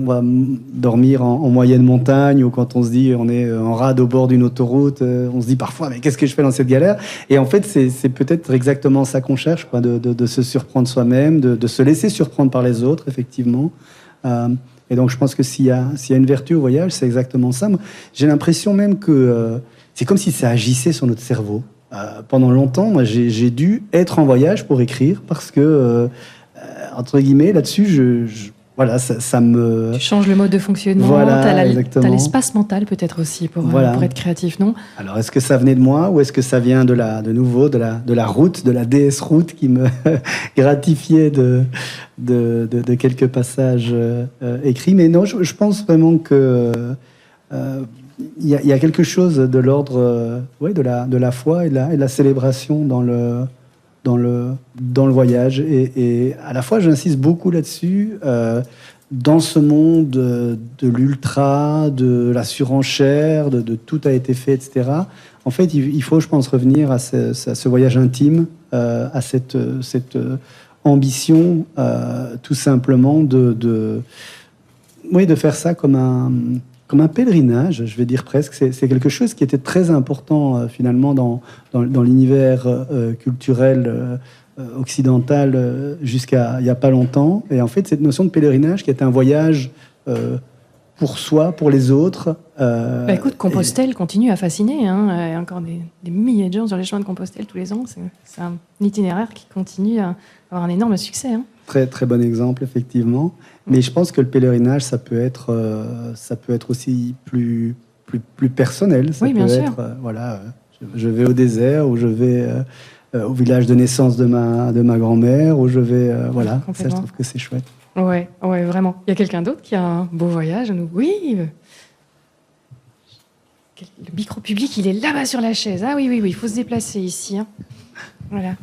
va dormir en moyenne montagne ou quand on se dit on est en rade au bord d'une autoroute, on se dit parfois mais qu'est-ce que je fais dans cette galère? Et en fait, c'est peut-être exactement ça qu'on cherche, quoi, de se surprendre soi-même, de se laisser surprendre par les autres, effectivement. Et donc, je pense que s'il y a une vertu au voyage, c'est exactement ça. Moi, j'ai l'impression même que c'est comme si ça agissait sur notre cerveau. Pendant longtemps, moi, j'ai dû être en voyage pour écrire parce que, entre guillemets, là-dessus, ça me... Tu changes le mode de fonctionnement, voilà, t'as l'espace mental peut-être aussi pour être créatif, non? Alors, est-ce que ça venait de moi ou est-ce que ça vient de la route, de la déesse route qui me gratifiait de quelques passages écrits? Mais non, je pense vraiment que... Il y a quelque chose de l'ordre de la foi et de la célébration dans le voyage. Et à la fois, j'insiste beaucoup là-dessus. Dans ce monde de l'ultra, de la surenchère, de tout a été fait, etc. En fait, il faut, je pense, revenir à ce voyage intime, à cette ambition, tout simplement, de faire ça comme un pèlerinage, je vais dire presque. C'est quelque chose qui était très important finalement dans l'univers culturel occidental jusqu'à il n'y a pas longtemps. Et en fait, cette notion de pèlerinage qui est un voyage pour soi, pour les autres. Écoute, Compostelle continue à fasciner. Il y a encore des milliers de gens sur les chemins de Compostelle tous les ans. C'est un itinéraire qui continue à avoir un énorme succès. Très, très bon exemple, effectivement. Mais je pense que le pèlerinage, ça peut être aussi plus personnel. Ça bien peut sûr. être, je vais au désert, ou je vais au village de naissance de ma grand-mère, ou je vais... ça, je trouve que c'est chouette. Ouais, vraiment. Il y a quelqu'un d'autre qui a un beau voyage? Oui. Le micro public, il est là-bas sur la chaise. Ah oui, il faut se déplacer ici. Voilà.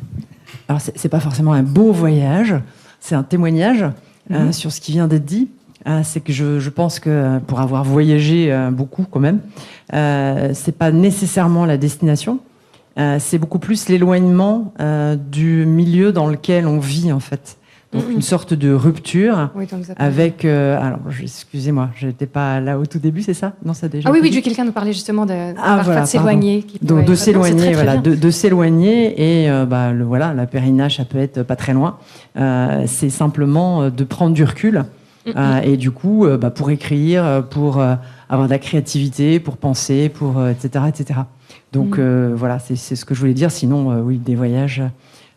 Alors, c'est pas forcément un beau voyage, c'est un témoignage sur ce qui vient d'être dit. C'est que je pense que pour avoir voyagé beaucoup quand même, c'est pas nécessairement la destination, c'est beaucoup plus l'éloignement du milieu dans lequel on vit en fait. Donc une sorte de rupture avec... alors, excusez-moi, je n'étais pas là au tout début, c'est ça? Non, ça déjà. Ah oui, quelqu'un nous parlait justement de s'éloigner. Donc de s'éloigner, de s'éloigner et la pèlerinage, ça peut être pas très loin. C'est simplement de prendre du recul et du coup, pour écrire, pour avoir de la créativité, pour penser, pour etc. Donc c'est ce que je voulais dire. Sinon, oui, des voyages...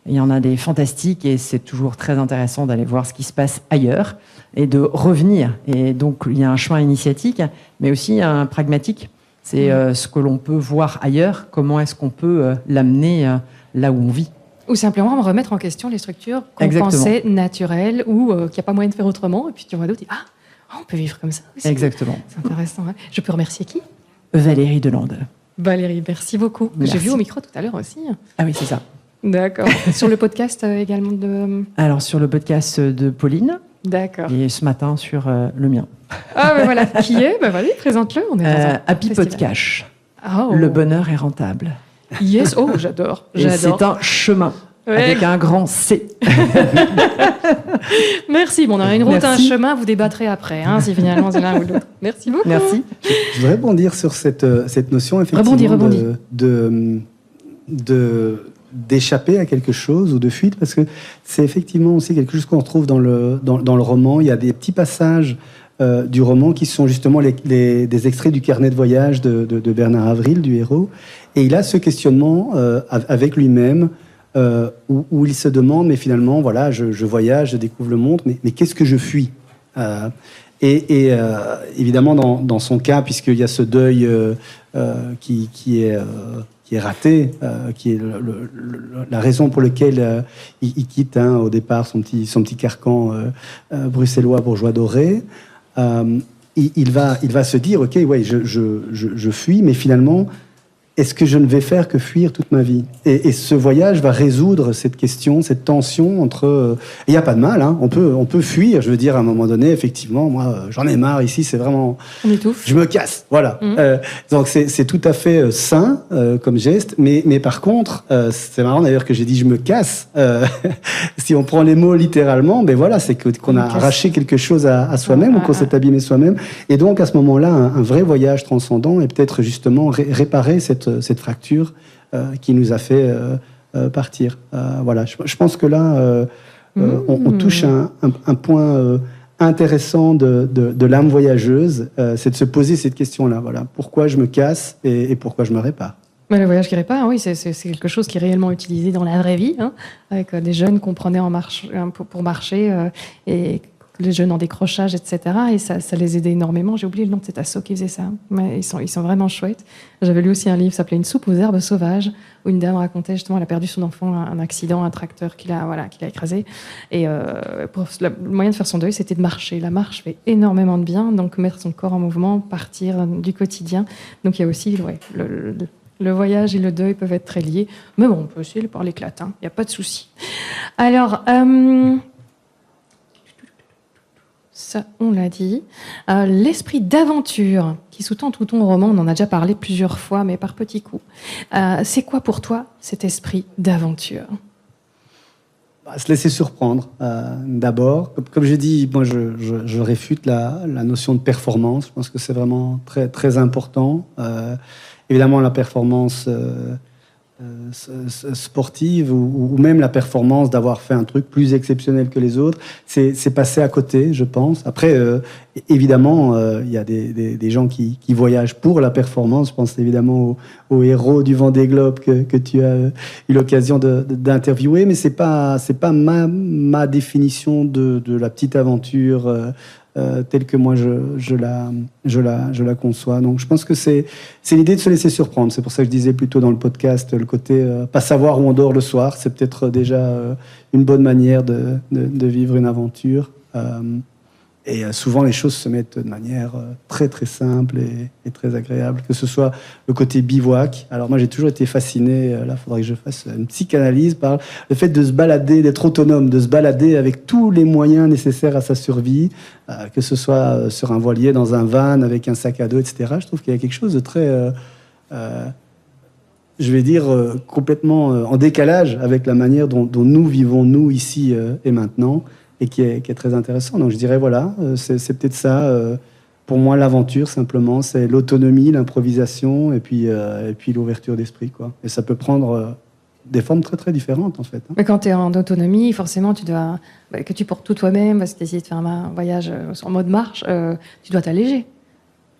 Il y en a des fantastiques et c'est toujours très intéressant d'aller voir ce qui se passe ailleurs et de revenir. Et donc, il y a un chemin initiatique, mais aussi un pragmatique. C'est ce que l'on peut voir ailleurs, comment est-ce qu'on peut l'amener là où on vit. Ou simplement remettre en question les structures qu'on pensait naturelles ou qu'il n'y a pas moyen de faire autrement. Et puis tu vois d'autres, on peut vivre comme ça aussi. Exactement. C'est intéressant. Je peux remercier qui? Valérie Delande. Valérie, merci beaucoup. Merci. J'ai vu au micro tout à l'heure aussi. Ah oui, c'est ça. D'accord. Sur le podcast également de... Alors, sur le podcast de Pauline. D'accord. Et ce matin, sur le mien. Ah, ben voilà. Qui est? Ben voilà, présente-le. On est dans un Happy festival. Podcast. Oh. Le bonheur est rentable. Yes. Oh, j'adore. Et c'est un chemin. Avec un grand C. Merci. Bon, on a une route, un chemin. Vous débattrez après, si finalement c'est l'un ou l'autre. Merci beaucoup. Merci. Je voudrais rebondir sur cette notion, effectivement, Rebondis. d'échapper à quelque chose ou de fuite, parce que c'est effectivement aussi quelque chose qu'on retrouve dans le roman. Il y a des petits passages du roman, qui sont justement des extraits du carnet de voyage de Bernard Avril, du héros. Et il a ce questionnement avec lui-même, où il se demande, mais finalement, voilà, je voyage, je découvre le monde, mais qu'est-ce que je fuis évidemment, dans son cas, puisqu'il y a ce deuil qui est raté, qui est la raison pour laquelle il quitte au départ son petit carcan bruxellois bourgeois doré, il va se dire, ok, ouais, je fuis, mais finalement, est-ce que je ne vais faire que fuir toute ma vie ? Et ce voyage va résoudre cette question, cette tension entre... Il n'y a pas de mal, hein, on peut fuir. Je veux dire, à un moment donné, effectivement, moi, j'en ai marre ici, c'est vraiment... On étouffe. Je me casse, voilà. Donc, c'est tout à fait sain comme geste. Mais par contre, c'est marrant d'ailleurs que j'ai dit « je me casse ». Si on prend les mots littéralement, ben voilà, c'est qu'on a arraché quelque chose à soi-même ou qu'on s'est abîmé soi-même. Et donc, à ce moment-là, un vrai voyage transcendant est peut-être justement réparer cette fracture qui nous a fait partir. Voilà, je pense que là, on touche un point intéressant de l'âme voyageuse, c'est de se poser cette question-là. Voilà, pourquoi je me casse et pourquoi je me répare. Mais le voyage qui répare, oui, c'est quelque chose qui est réellement utilisé dans la vraie vie, hein, avec des jeunes qu'on prenait pour marcher et les jeunes en décrochage, etc. Et ça les aidait énormément. J'ai oublié le nom de cet asso qui faisait ça. Mais ils sont vraiment chouettes. J'avais lu aussi un livre qui s'appelait Une soupe aux herbes sauvages, où une dame racontait justement, elle a perdu son enfant, un accident, un tracteur qui l'a écrasé. Et le moyen de faire son deuil, c'était de marcher. La marche fait énormément de bien, donc mettre son corps en mouvement, partir du quotidien. Donc il y a aussi le voyage et le deuil peuvent être très liés. Mais bon, on peut aussi par l'éclate, il n'y a pas de souci. Alors... ça, on l'a dit. L'esprit d'aventure qui sous-tend tout ton roman, on en a déjà parlé plusieurs fois, mais par petits coups. C'est quoi pour toi cet esprit d'aventure ? Se laisser surprendre, d'abord. Comme je dis, moi, je réfute la notion de performance. Je pense que c'est vraiment très, très important. Évidemment, la performance... sportive ou même la performance d'avoir fait un truc plus exceptionnel que les autres, c'est passé à côté, je pense. Après, évidemment, il y a des gens qui voyagent pour la performance. Je pense évidemment au héros du Vendée Globe que tu as eu l'occasion d'interviewer, mais c'est pas ma définition de la petite aventure telle que moi je la conçois. Donc je pense que c'est l'idée de se laisser surprendre. C'est pour ça que je disais plutôt dans le podcast le côté pas savoir où on dort le soir. C'est peut-être déjà une bonne manière de vivre une aventure. Et souvent les choses se mettent de manière très très simple et très agréable. Que ce soit le côté bivouac. Alors moi j'ai toujours été fasciné, là il faudrait que je fasse une psychanalyse par le fait de se balader, d'être autonome, de se balader avec tous les moyens nécessaires à sa survie, que ce soit sur un voilier, dans un van, avec un sac à dos, etc. Je trouve qu'il y a quelque chose de très, je vais dire, complètement en décalage avec la manière dont nous vivons, nous, ici et maintenant, et qui est très intéressant. Donc je dirais, voilà, c'est peut-être ça. Pour moi, l'aventure, simplement, c'est l'autonomie, l'improvisation et puis l'ouverture d'esprit, quoi. Et ça peut prendre des formes très, très différentes, en fait. Mais quand tu es en autonomie, forcément, tu dois... que tu portes tout toi-même, parce que tu essayes de faire un voyage en mode marche, tu dois t'alléger.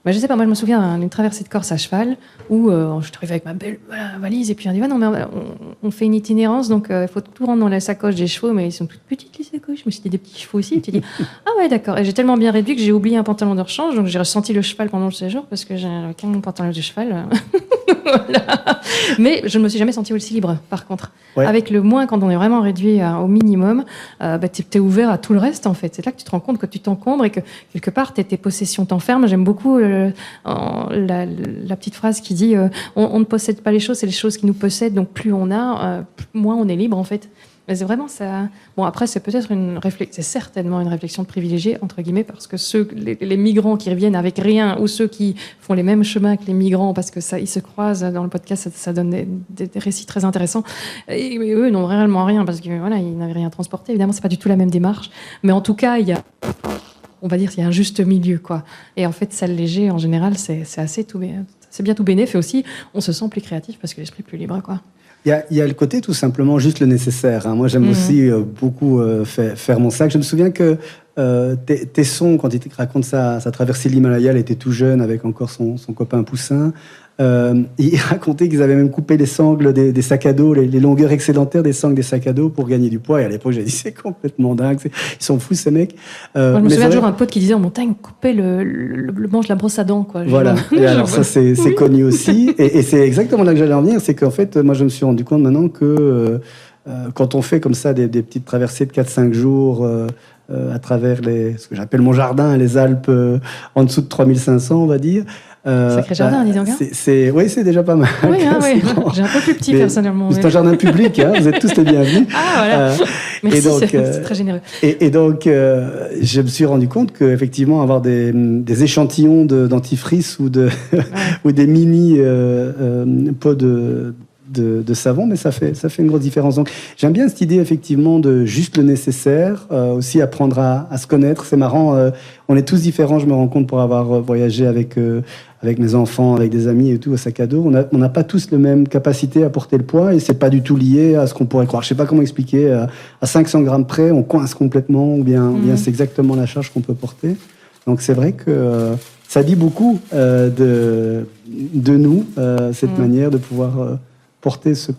Je sais pas, moi je me souviens d'une traversée de Corse à cheval où je suis arrivée avec ma belle valise et puis on dit non mais on fait une itinérance donc il faut tout rendre dans la sacoche des chevaux, mais ils sont toutes petites les sacoches. Je me suis dit des petits chevaux aussi, et tu dis ah ouais d'accord, et j'ai tellement bien réduit que j'ai oublié un pantalon de rechange, donc j'ai ressenti le cheval pendant le séjour parce que j'ai qu'un mon pantalon de cheval. Voilà. Mais je ne me suis jamais sentie aussi libre par contre. Ouais. Avec le moins, quand on est vraiment réduit au minimum, t'es ouvert à tout le reste en fait. C'est là que tu te rends compte que tu t'encombres et que quelque part tes possessions t'enferment. J'aime beaucoup la petite phrase qui dit on ne possède pas les choses, c'est les choses qui nous possèdent, donc plus on a, moins on est libre en fait. Mais c'est vraiment ça. Bon, après, c'est peut-être c'est certainement une réflexion de privilégié, entre guillemets, parce que les migrants qui reviennent avec rien, ou ceux qui font les mêmes chemins que les migrants, parce que ils se croisent dans le podcast, ça donne des récits très intéressants. Et eux n'ont réellement rien, parce que voilà, ils n'avaient rien transporté. Évidemment, c'est pas du tout la même démarche. Mais en tout cas, on va dire qu'il y a un juste milieu, quoi. Et en fait, s'alléger, en général, c'est assez tout c'est bien tout bénéf, et aussi, on se sent plus créatif parce que l'esprit est plus libre, quoi. Il y a le côté tout simplement juste le nécessaire. Moi, j'aime aussi beaucoup faire mon sac. Je me souviens que Tesson, quand il raconte sa traversée de l'Himalaya, il était tout jeune avec encore son copain Poussin. Il racontait qu'ils avaient même coupé les sangles des sacs à dos, les longueurs excédentaires des sangles des sacs à dos pour gagner du poids. Et à l'époque, j'ai dit, c'est complètement dingue. Ils sont fous, ces mecs. Moi, je me souviens toujours un pote qui disait en montagne, couper le manche de la brosse à dents, quoi. Voilà. Et alors, ça, c'est connu aussi. Et c'est exactement là que j'allais en venir. C'est qu'en fait, moi, je me suis rendu compte maintenant que quand on fait comme ça des petites traversées de 4-5 jours à travers ce que j'appelle mon jardin, les Alpes en dessous de 3500, on va dire. Sacré jardin, dis donc. Oui, c'est déjà pas mal. Oui, j'ai un peu plus petit personnellement. C'est un jardin public, vous êtes tous les bienvenus. Ah, voilà. Merci, c'est très généreux. Et donc, je me suis rendu compte qu'effectivement, avoir des échantillons dentifrice ou des mini pots de savon, mais ça fait une grosse différence. Donc, j'aime bien cette idée, effectivement, de juste le nécessaire, aussi apprendre à se connaître. C'est marrant, on est tous différents, je me rends compte, pour avoir voyagé avec mes enfants, avec des amis et tout, au sac à dos. On n'a pas tous la même capacité à porter le poids, et c'est pas du tout lié à ce qu'on pourrait croire. Je sais pas comment expliquer. À 500 grammes près, on coince complètement, ou bien c'est exactement la charge qu'on peut porter. Donc, c'est vrai que ça dit beaucoup de nous, cette manière de pouvoir porter ce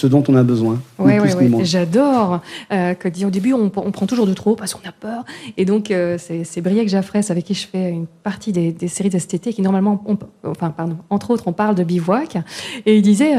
dont on a besoin. Oui. J'adore que dit au début, on prend toujours de trop parce qu'on a peur. Et donc, c'est Briac Jaffrès avec qui je fais une partie des séries de cet été qui, normalement, entre autres, on parle de bivouac. Et il disait,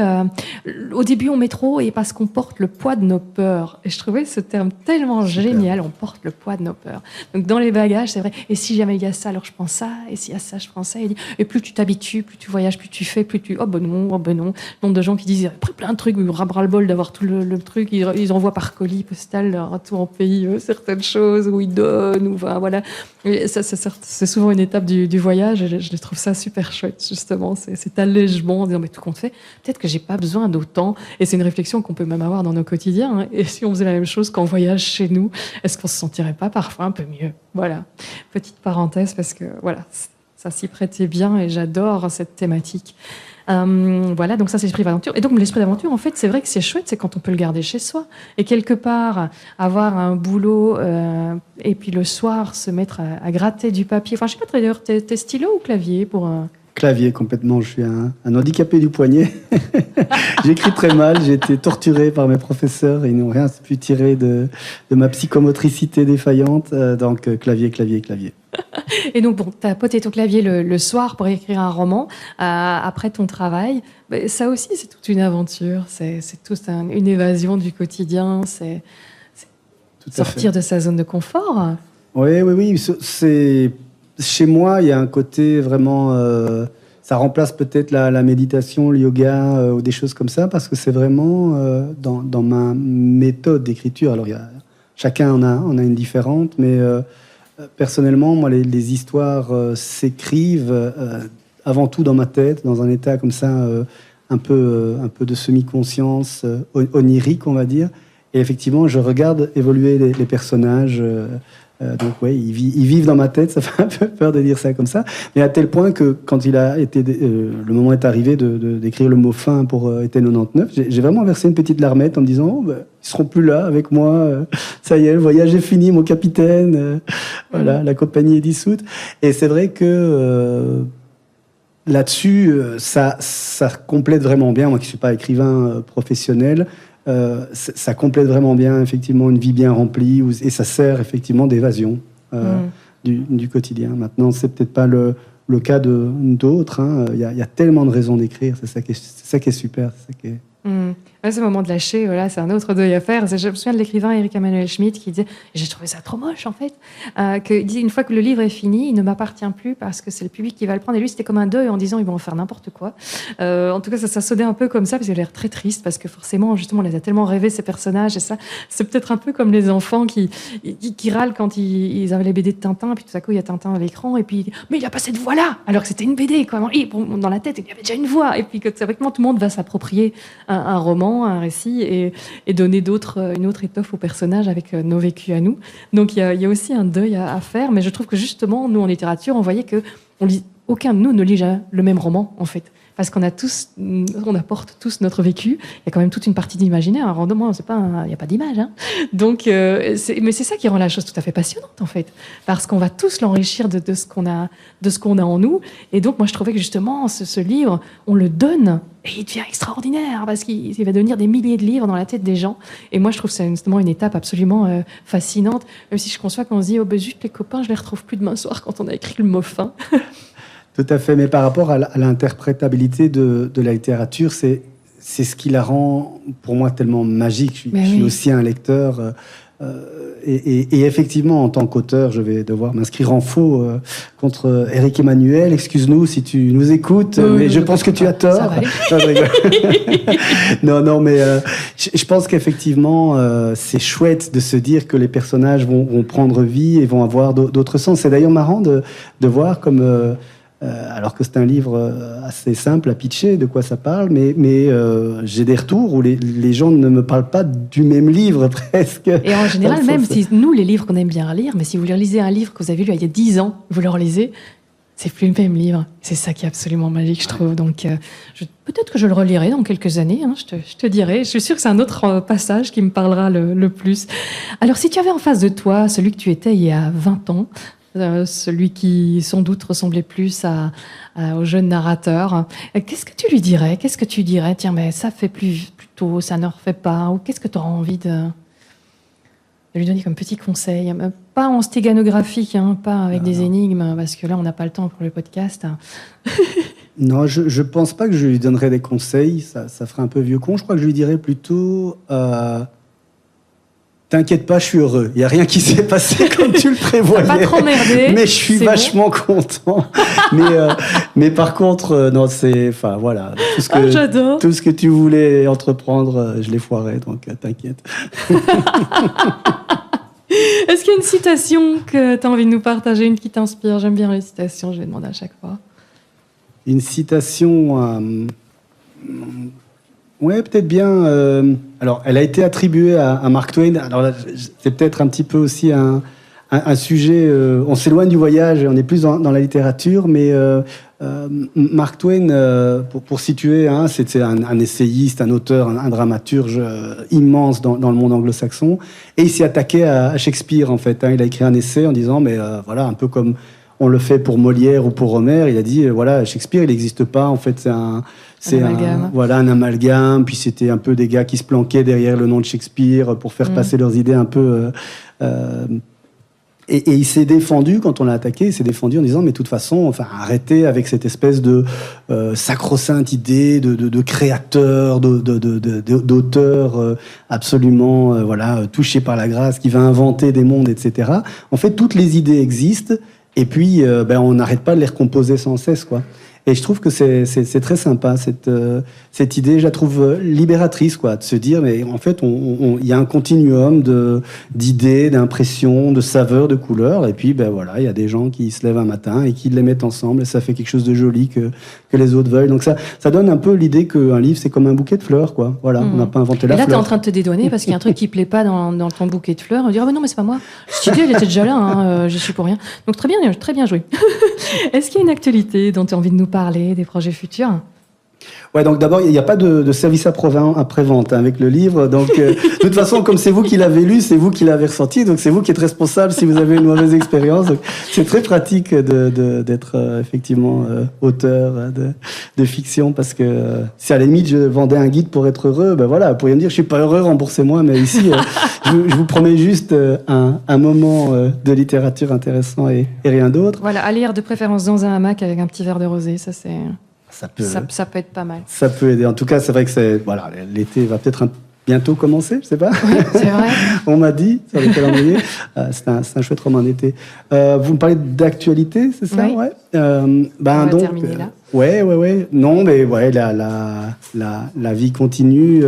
au début, on met trop et parce qu'on porte le poids de nos peurs. Et je trouvais ce terme tellement génial, on porte le poids de nos peurs. Donc, dans les bagages, c'est vrai. Et si jamais il y a ça, alors je prends ça. Et s'il y a ça, je prends ça. Et plus tu t'habitues, plus tu voyages, plus tu fais, plus tu... Oh ben non. Le nombre de gens qui disent, plein de trucs, ils ras le bol d'avoir tout le truc, ils envoient par colis postal leur retour en pays certaines choses, où ils donnent, ou voilà. Et ça, c'est souvent une étape du voyage, et je trouve ça super chouette, justement, cet allègement en disant, mais tout compte fait, peut-être que j'ai pas besoin d'autant, et c'est une réflexion qu'on peut même avoir dans nos quotidiens, et si on faisait la même chose quand on voyage chez nous, est-ce qu'on se sentirait pas parfois un peu mieux? Voilà, petite parenthèse, parce que voilà, ça s'y prêtait bien, et j'adore cette thématique. Voilà, donc ça c'est l'esprit d'aventure. Et donc l'esprit d'aventure, en fait, c'est vrai que c'est chouette, c'est quand on peut le garder chez soi. Et quelque part, avoir un boulot et puis le soir se mettre à gratter du papier. Enfin, je sais pas très d'ailleurs, t'es stylo ou clavier pour Clavier, complètement. Je suis un handicapé du poignet. J'écris très mal. J'ai été torturé par mes professeurs. Ils n'ont rien pu tirer de ma psychomotricité défaillante. Donc, clavier. Et donc, bon, t'as poté ton clavier le soir pour écrire un roman après ton travail. Mais ça aussi, c'est toute une aventure. C'est toute une évasion du quotidien. C'est sortir de sa zone de confort. Oui. C'est... Chez moi, il y a un côté vraiment... ça remplace peut-être la méditation, le yoga ou des choses comme ça, parce que c'est vraiment dans ma méthode d'écriture. Alors, chacun en a une différente, mais personnellement, moi, les histoires s'écrivent avant tout dans ma tête, dans un état comme ça, un peu de semi-conscience, onirique, on va dire. Et effectivement, je regarde évoluer les personnages... donc oui, ils vivent dans ma tête, ça fait un peu peur de dire ça comme ça, mais à tel point que quand le moment est arrivé d'écrire le mot fin pour été 99, j'ai vraiment versé une petite larmette en me disant ils seront plus là avec moi, ça y est, le voyage est fini, mon capitaine, voilà, la compagnie est dissoute. Et c'est vrai que là-dessus, ça complète vraiment bien, moi qui suis pas écrivain professionnel. Ça complète vraiment bien, effectivement, une vie bien remplie, et ça sert effectivement d'évasion du quotidien. Maintenant, c'est peut-être pas le cas d'autres. Il y a tellement de raisons d'écrire, c'est ça qui est super. C'est ça qui est... Ce moment de lâcher, voilà, c'est un autre deuil à faire. Je me souviens de l'écrivain Éric Emmanuel Schmitt qui disait, j'ai trouvé ça trop moche en fait, qu'il disait une fois que le livre est fini, il ne m'appartient plus parce que c'est le public qui va le prendre. Et lui, c'était comme un deuil en disant, ils vont en faire n'importe quoi. En tout cas, ça sonnait un peu comme ça, parce qu'il a l'air très triste, parce que forcément, justement, on les a tellement rêvés, ces personnages, et ça, c'est peut-être un peu comme les enfants qui râlent quand ils avaient les BD de Tintin, et puis tout à coup, il y a Tintin à l'écran, et puis, mais il n'a pas cette voix-là, alors que c'était une BD, quoi. Et dans la tête, il y avait déjà une voix, et puis que c'est vrai que tout le monde va s'approprier un roman, un récit, et donner une autre étoffe aux personnages avec nos vécus à nous. Donc il y a aussi un deuil à faire, mais je trouve que justement, nous en littérature, on voyait que aucun de nous ne lit jamais le même roman, en fait. Parce qu'on apporte tous notre vécu. Il y a quand même toute une partie d'imaginaire. Un roman, il n'y a pas d'image. Hein. Donc, mais c'est ça qui rend la chose tout à fait passionnante, en fait. Parce qu'on va tous l'enrichir de ce qu'on a en nous. Et donc, moi, je trouvais que justement, ce livre, on le donne et il devient extraordinaire parce qu'il va devenir des milliers de livres dans la tête des gens. Et moi, je trouve que c'est justement une étape absolument fascinante. Même si je conçois qu'on se dit, zut, les copains, je les retrouve plus demain soir quand on a écrit le mot fin. Tout à fait, mais par rapport à l'interprétabilité de la littérature, c'est ce qui la rend, pour moi, tellement magique. Je suis aussi un lecteur. Et effectivement, en tant qu'auteur, je vais devoir m'inscrire en faux contre Éric Emmanuel. Excuse-nous si tu nous écoutes, mais je pense que tu as tort. Ça va aller. Non, mais je pense qu'effectivement, c'est chouette de se dire que les personnages vont prendre vie et vont avoir d'autres sens. C'est d'ailleurs marrant de voir comme... alors que c'est un livre assez simple à pitcher, de quoi ça parle, mais j'ai des retours où les gens ne me parlent pas du même livre, presque. Et en général, même si nous, les livres qu'on aime bien lire, mais si vous lisez un livre que vous avez lu il y a 10 ans, vous le relisez, c'est plus le même livre. C'est ça qui est absolument magique, je trouve. Donc, peut-être que je le relirai dans quelques années, hein, je te dirai. Je suis sûre que c'est un autre passage qui me parlera le plus. Alors, si tu avais en face de toi celui que tu étais il y a 20 ans, celui qui sans doute ressemblait plus au jeune narrateur. Qu'est-ce que tu lui dirais ? Qu'est-ce que tu dirais ? Tiens, mais ça fait plus tôt, ça ne refait pas. Ou qu'est-ce que tu auras envie de lui donner comme petit conseil ? Pas en stéganographie, hein, pas avec des énigmes, parce que là, on n'a pas le temps pour le podcast. Non, je pense pas que je lui donnerais des conseils. Ça ferait un peu vieux con. Je crois que je lui dirais plutôt... T'inquiète pas, je suis heureux. Il n'y a rien qui s'est passé comme tu le prévoyais. T'as pas trop merdé. Mais je suis vachement content. Mais par contre, non, c'est... Enfin, voilà. J'adore. Tout ce que tu voulais entreprendre, je l'ai foiré, donc t'inquiète. Est-ce qu'il y a une citation que tu as envie de nous partager, une qui t'inspire ? J'aime bien les citations, je les demande à chaque fois. Une citation... Ouais, peut-être bien. Alors, elle a été attribuée à Mark Twain. Alors là, c'est peut-être un petit peu aussi un sujet. On s'éloigne du voyage et on est plus dans la littérature, mais Mark Twain, pour situer, c'était un essayiste, un auteur, un dramaturge immense dans le monde anglo-saxon, et il s'y attaquait à Shakespeare en fait. Il a écrit un essai en disant, mais voilà, un peu comme on le fait pour Molière ou pour Homère. Il a dit, voilà, Shakespeare, il n'existe pas. En fait, c'est un amalgame. Puis c'était un peu des gars qui se planquaient derrière le nom de Shakespeare pour faire passer leurs idées un peu. Et il s'est défendu, quand on l'a attaqué, il s'est défendu en disant, mais de toute façon, arrêtez avec cette espèce de sacro-sainte idée de créateur, d'auteur absolument touché par la grâce, qui va inventer des mondes, etc. En fait, toutes les idées existent. Et puis, on n'arrête pas de les recomposer sans cesse, quoi. Et je trouve que c'est très sympa, cette idée, je la trouve libératrice, quoi, de se dire, mais en fait, il y a un continuum d'idées, d'impressions, de saveurs, de couleurs, et puis, il y a des gens qui se lèvent un matin et qui les mettent ensemble, et ça fait quelque chose de joli que les autres veulent. Donc ça donne un peu l'idée qu'un livre, c'est comme un bouquet de fleurs, quoi. Voilà, on n'a pas inventé la fleur. Et là, t'es en train de te dédouaner parce qu'il y a un truc qui plaît pas dans ton bouquet de fleurs. On dit, non, mais c'est pas moi. Cette idée, elle était déjà là, j'y suis pour rien. Donc très bien joué. Est-ce qu'il y a une actualité dont tu as envie de nous parler, des projets futurs ? Ouais, donc d'abord, il n'y a pas de service après-vente avec le livre. Donc, de toute façon, comme c'est vous qui l'avez lu, c'est vous qui l'avez ressenti. Donc, c'est vous qui êtes responsable si vous avez une mauvaise expérience. Donc, c'est très pratique d'être effectivement auteur de fiction, parce que si à la limite, je vendais un guide pour être heureux, vous pourriez me dire, je suis pas heureux, remboursez-moi. Mais ici, je vous promets juste un moment de littérature intéressant et rien d'autre. Voilà, à lire de préférence dans un hamac avec un petit verre de rosé, ça c'est... Ça peut être pas mal. Ça peut aider. En tout cas, c'est vrai que l'été va peut-être bientôt commencer, je sais pas. Oui, c'est vrai. On m'a dit sur le calendrier. C'est un chouette roman d'été. Vous me parlez d'actualité, c'est ça? Oui. Ouais. On va terminer là. Ouais. Non, mais ouais, la vie continue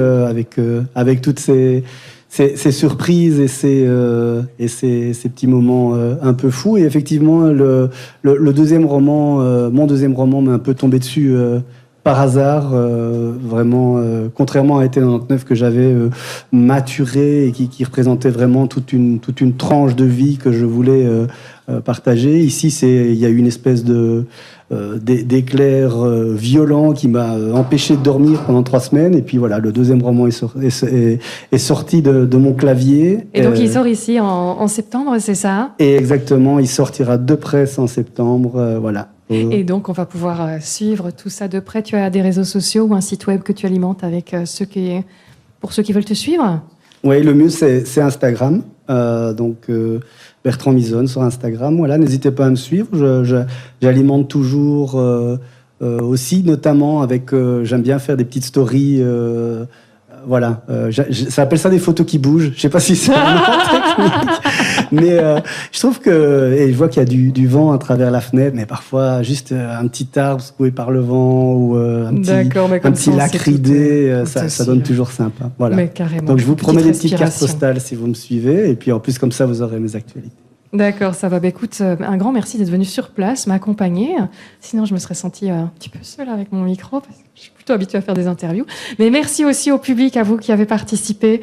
avec toutes ces surprises et ces petits moments un peu fous. Et effectivement, le deuxième roman, mon deuxième roman, m'est un peu tombé dessus par hasard, vraiment, contrairement à été 99 que j'avais maturé et qui représentait vraiment toute une tranche de vie que je voulais partager. Ici, il y a eu une espèce d'éclair violent qui m'a empêché de dormir pendant 3 semaines. Et puis voilà, le deuxième roman est sorti de mon clavier. Et donc il sort ici en septembre, c'est ça? Et exactement, il sortira de presse en septembre, voilà. Et donc on va pouvoir suivre tout ça de près. Tu as des réseaux sociaux ou un site web que tu alimentes avec pour ceux qui veulent te suivre? Oui, le mieux c'est Instagram. Bertrand Misonne sur Instagram. Voilà, n'hésitez pas à me suivre. J'alimente toujours aussi, notamment avec. J'aime bien faire des petites stories. Voilà, ça appelle ça des photos qui bougent. Je sais pas si c'est un nom technique, mais je trouve que et je vois qu'il y a du vent à travers la fenêtre, mais parfois juste un petit arbre secoué par le vent ou un petit lac ridé, ça donne toujours sympa. Voilà. Mais carrément. Donc je vous promets des petites cartes postales si vous me suivez, et puis en plus comme ça vous aurez mes actualités. D'accord, ça va. Bah, écoute, un grand merci d'être venu sur place, m'accompagner. Sinon, je me serais sentie un petit peu seule avec mon micro, parce que je suis plutôt habituée à faire des interviews. Mais merci aussi au public, à vous qui avez participé,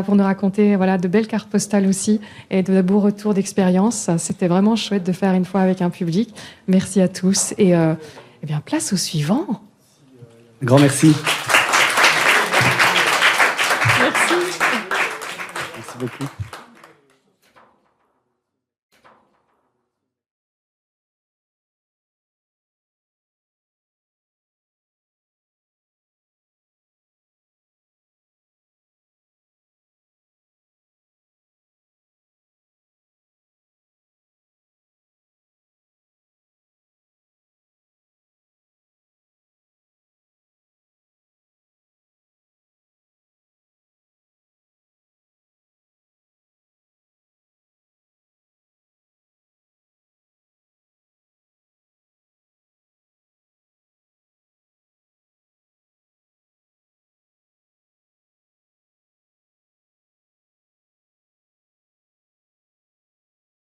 pour nous raconter de belles cartes postales aussi, et de beaux retours d'expérience. C'était vraiment chouette de faire une fois avec un public. Merci à tous. Et bien, place au suivant. Grand merci. Merci. Merci beaucoup.